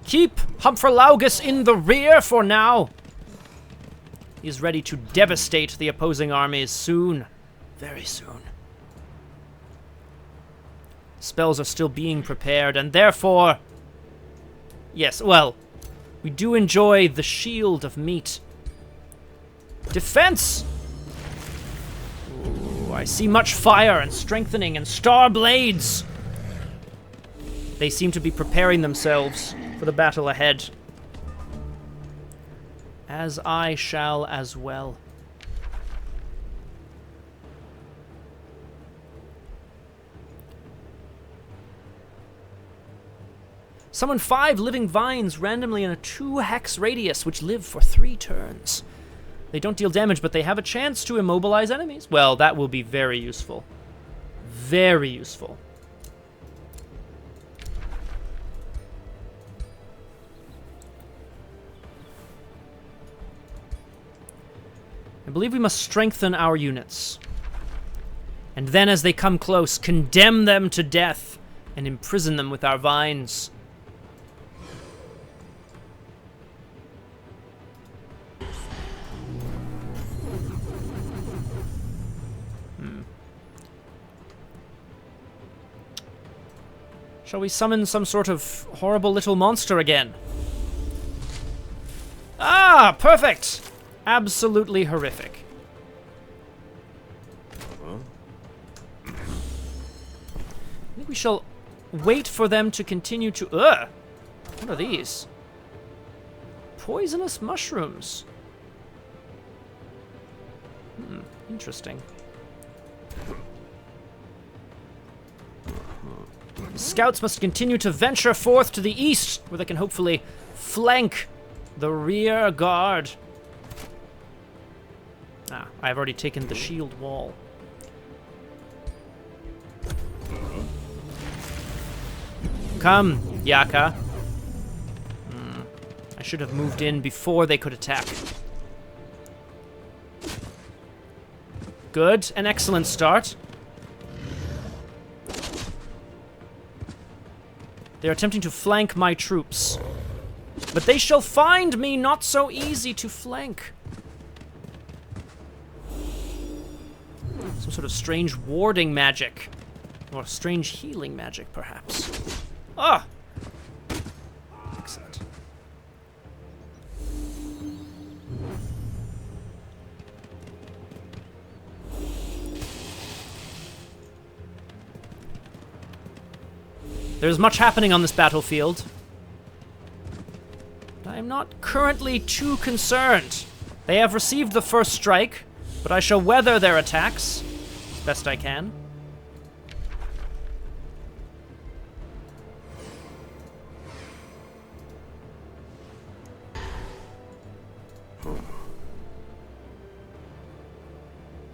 Keep Hump in the rear for now. He is ready to devastate the opposing armies soon. Very soon. Spells are still being prepared, and therefore... Yes, well, we do enjoy the shield of meat. Defense! Ooh, I see much fire and strengthening and star blades. They seem to be preparing themselves for the battle ahead. As I shall as well. Summon 5 living vines randomly in a 2-hex radius, which live for 3 turns. They don't deal damage, but they have a chance to immobilize enemies. Well, that will be very useful. Very useful. I believe we must strengthen our units. And then as they come close, condemn them to death and imprison them with our vines. Shall we summon some sort of horrible little monster again? Ah, perfect! Absolutely horrific. I think we shall wait for them to continue to... Ugh! What are these? Poisonous mushrooms. Interesting. Scouts must continue to venture forth to the east, where they can hopefully flank the rear guard. Ah, I've already taken the shield wall. Come, Yaka. I should have moved in before they could attack. Good, an excellent start. They are attempting to flank my troops. But they shall find me not so easy to flank. Some sort of strange warding magic. Or strange healing magic, perhaps. Ah! Excellent. There's much happening on this battlefield. But I am not currently too concerned. They have received the first strike, but I shall weather their attacks as best I can.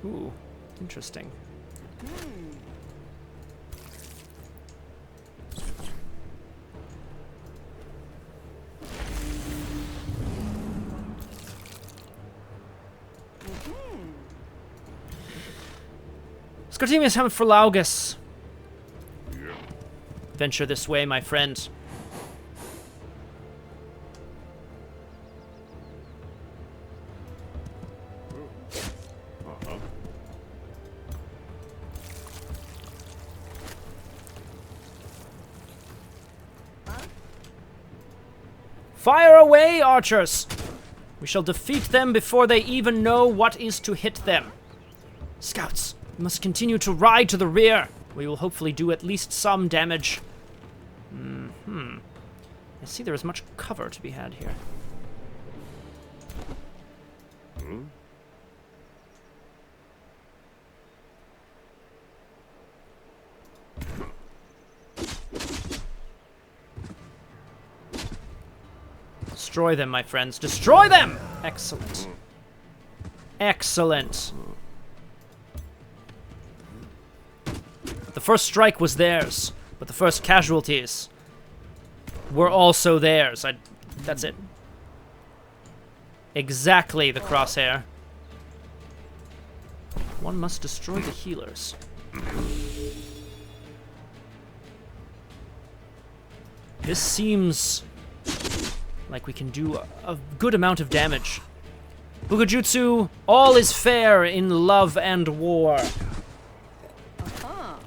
Ooh, interesting. Scottimius, Hump for Laugus. Venture this way, my friend. Fire away, archers! We shall defeat them before they even know what is to hit them. Scouts, we must continue to ride to the rear. We will hopefully do at least some damage. I see there is much cover to be had here. Destroy them, my friends. Destroy them! Excellent. Excellent. The first strike was theirs, but the first casualties were also theirs. That's it. Exactly the crosshair. One must destroy the healers. This seems like we can do a good amount of damage. Bukujutsu, all is fair in love and war.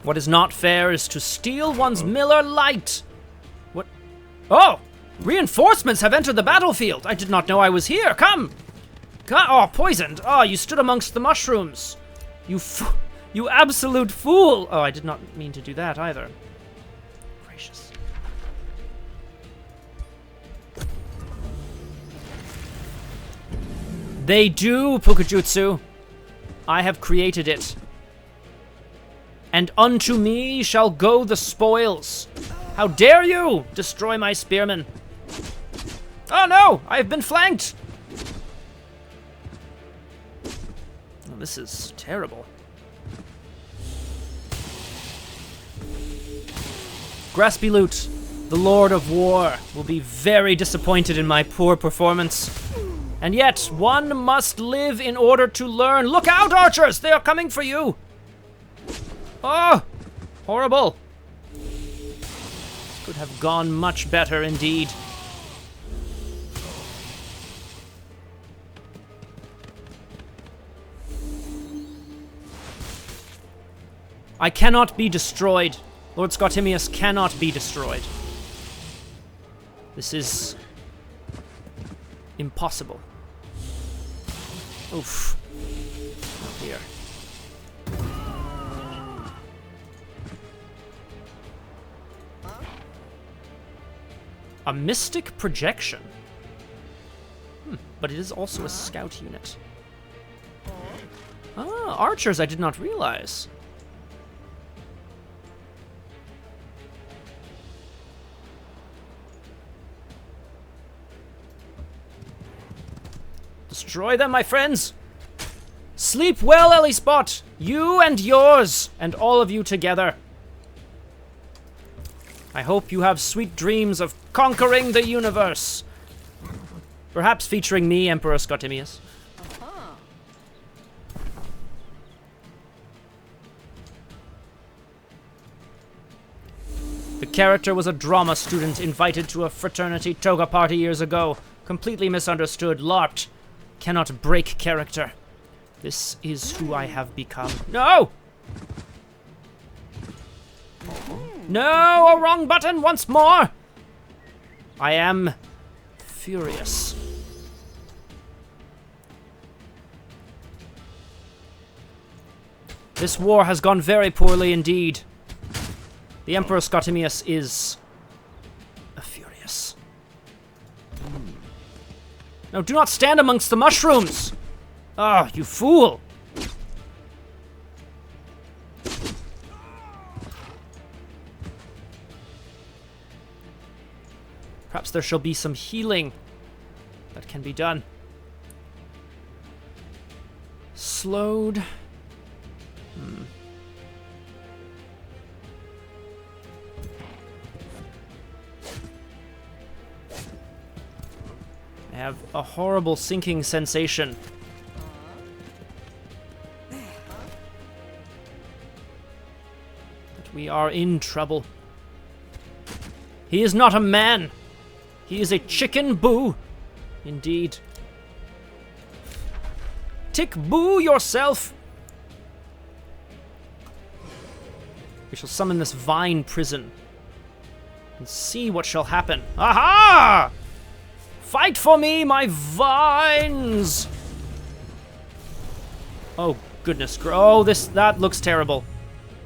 What is not fair is to steal one's Miller Lite. What? Oh! Reinforcements have entered the battlefield. I did not know I was here. Come! Oh, poisoned. Oh, you stood amongst the mushrooms. You absolute fool. Oh, I did not mean to do that either. Gracious. They do, Pukajutsu. I have created it. And unto me shall go the spoils. How dare you destroy my spearmen? Oh no, I have been flanked. Oh, this is terrible. Graspilut, the Lord of War, will be very disappointed in my poor performance. And yet, one must live in order to learn. Look out, archers! They are coming for you! Oh! Horrible. This could have gone much better indeed. I cannot be destroyed. Lord Scottimius cannot be destroyed. This is impossible. Oof. Oh dear. A mystic projection. But it is also a scout unit. Ah, archers I did not realize. Destroy them, my friends! Sleep well, Ellie Spot! You and yours, and all of you together. I hope you have sweet dreams of conquering the universe. Perhaps featuring me, Emperor Scottimius. The character was a drama student invited to a fraternity toga party years ago. Completely misunderstood, LARPed. Cannot break character. This is who I have become. No! No, a wrong button once more! I am furious. This war has gone very poorly indeed. The Emperor Scottimius is furious. No, do not stand amongst the mushrooms! Ah, you fool! Perhaps there shall be some healing that can be done. Slowed. I have a horrible sinking sensation. That we are in trouble. He is not a man. He is a chicken boo. Indeed. Tick boo yourself. We shall summon this vine prison and see what shall happen. Aha! Fight for me, my vines! Oh, goodness. Oh, that looks terrible.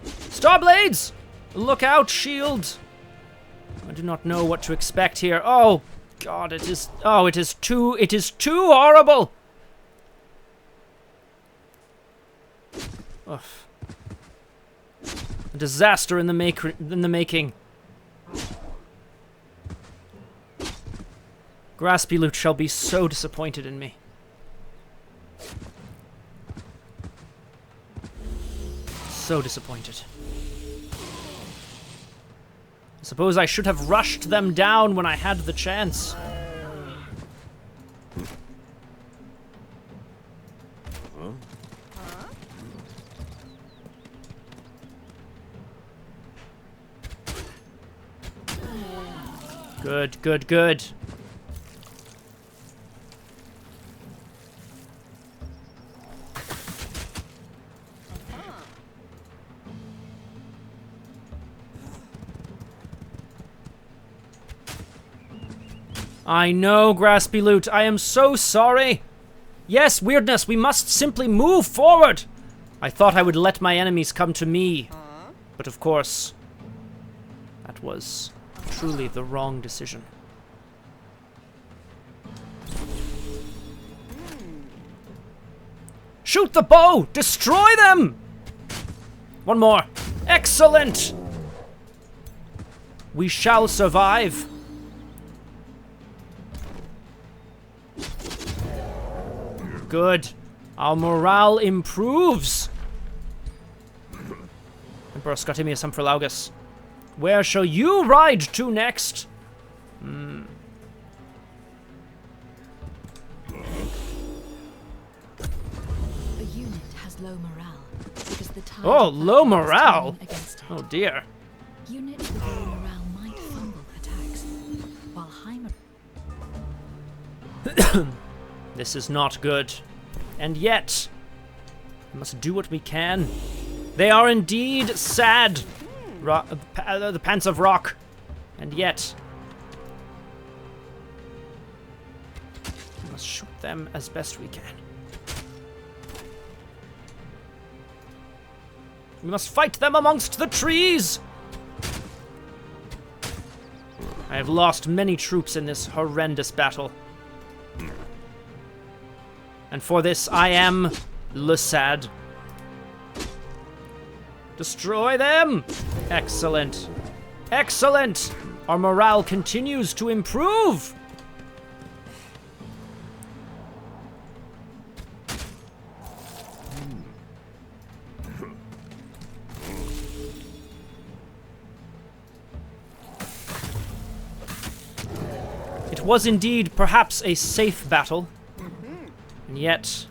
Starblades! Look out, shield! I do not know what to expect here. Oh, God, it is too horrible! Ugh. A disaster in the making. Graspilut shall be so disappointed in me. So disappointed. I suppose I should have rushed them down when I had the chance. Good, good, good. I know, Graspy Loot. I am so sorry. Yes, weirdness, we must simply move forward. I thought I would let my enemies come to me. But of course, that was truly the wrong decision. Shoot the bow! Destroy them! One more. Excellent! We shall survive. Good. Our morale improves. Emperor Scottimius Hump, where shall you ride to next? The unit has low morale because the tide Oh, of low battle is morale. turning against it. Oh dear. Units with low morale might fumble attacks, while high morale. This is not good. And yet, we must do what we can. They are indeed sad. The Pants of Rock. And yet, we must shoot them as best we can. We must fight them amongst the trees! I have lost many troops in this horrendous battle. And for this, I am sad. Destroy them! Excellent. Excellent! Our morale continues to improve! It was indeed perhaps a safe battle. And yet,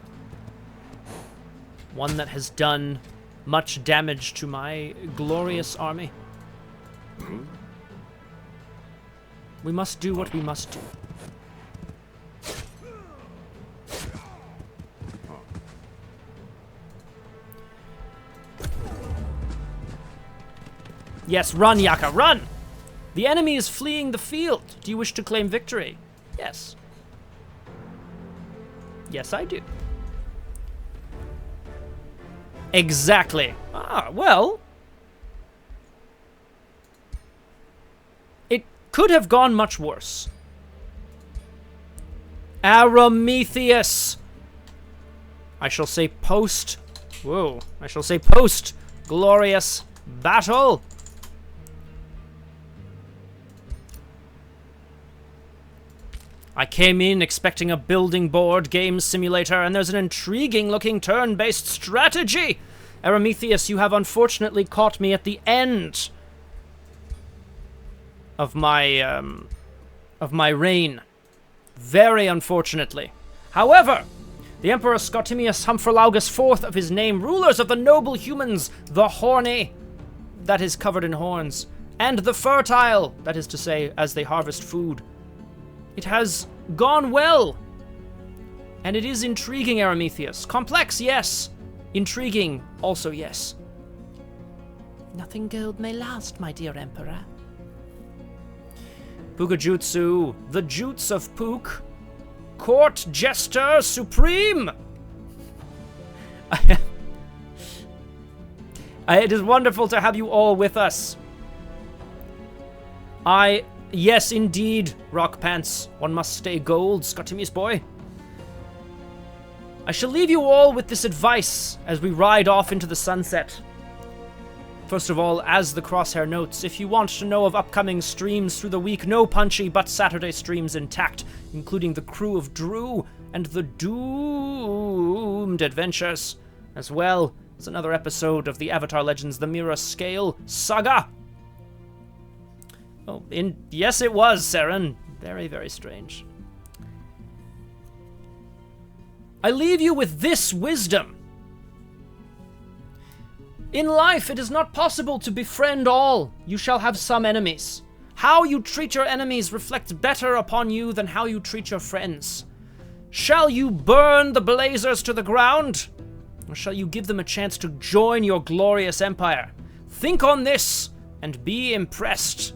one that has done much damage to my glorious army. We must do what we must do. Yes, run, Yaka, run! The enemy is fleeing the field. Do you wish to claim victory? Yes. Yes, I do. Exactly. Ah, well. It could have gone much worse. Arametheus. I shall say post. Whoa. I shall say post. Glorious battle. I came in expecting a building board game simulator, and there's an intriguing-looking turn-based strategy. Arametheus, you have unfortunately caught me at the end of my reign. Very unfortunately. However, the Emperor Scottimius Hump IV of his name, rulers of the noble humans, the horny, that is covered in horns, and the fertile, that is to say, as they harvest food. It has gone well. And it is intriguing, Arametheus. Complex, yes. Intriguing, also yes. Nothing gold may last, my dear Emperor. Pukajutsu, the Jutes of Puk. Court Jester Supreme. It is wonderful to have you all with us. Yes, indeed, Rock Pants. One must stay gold, Scottimius boy. I shall leave you all with this advice as we ride off into the sunset. First of all, as the Crosshair notes, if you want to know of upcoming streams through the week, no punchy but Saturday streams intact, including the Crew of Drew and the Doomed Adventures, as well as another episode of the Avatar Legends The Mirror Scale Saga. Oh, yes it was, Saren. Very, very strange. I leave you with this wisdom. In life, it is not possible to befriend all. You shall have some enemies. How you treat your enemies reflects better upon you than how you treat your friends. Shall you burn the Blazers to the ground? Or shall you give them a chance to join your glorious empire? Think on this and be impressed.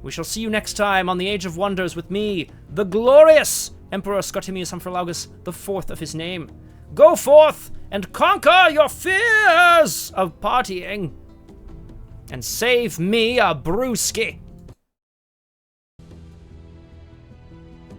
We shall see you next time on the Age of Wonders with me, the glorious Emperor Scottimius Humphrilaugus, the fourth of his name. Go forth and conquer your fears of partying. And save me a brewski.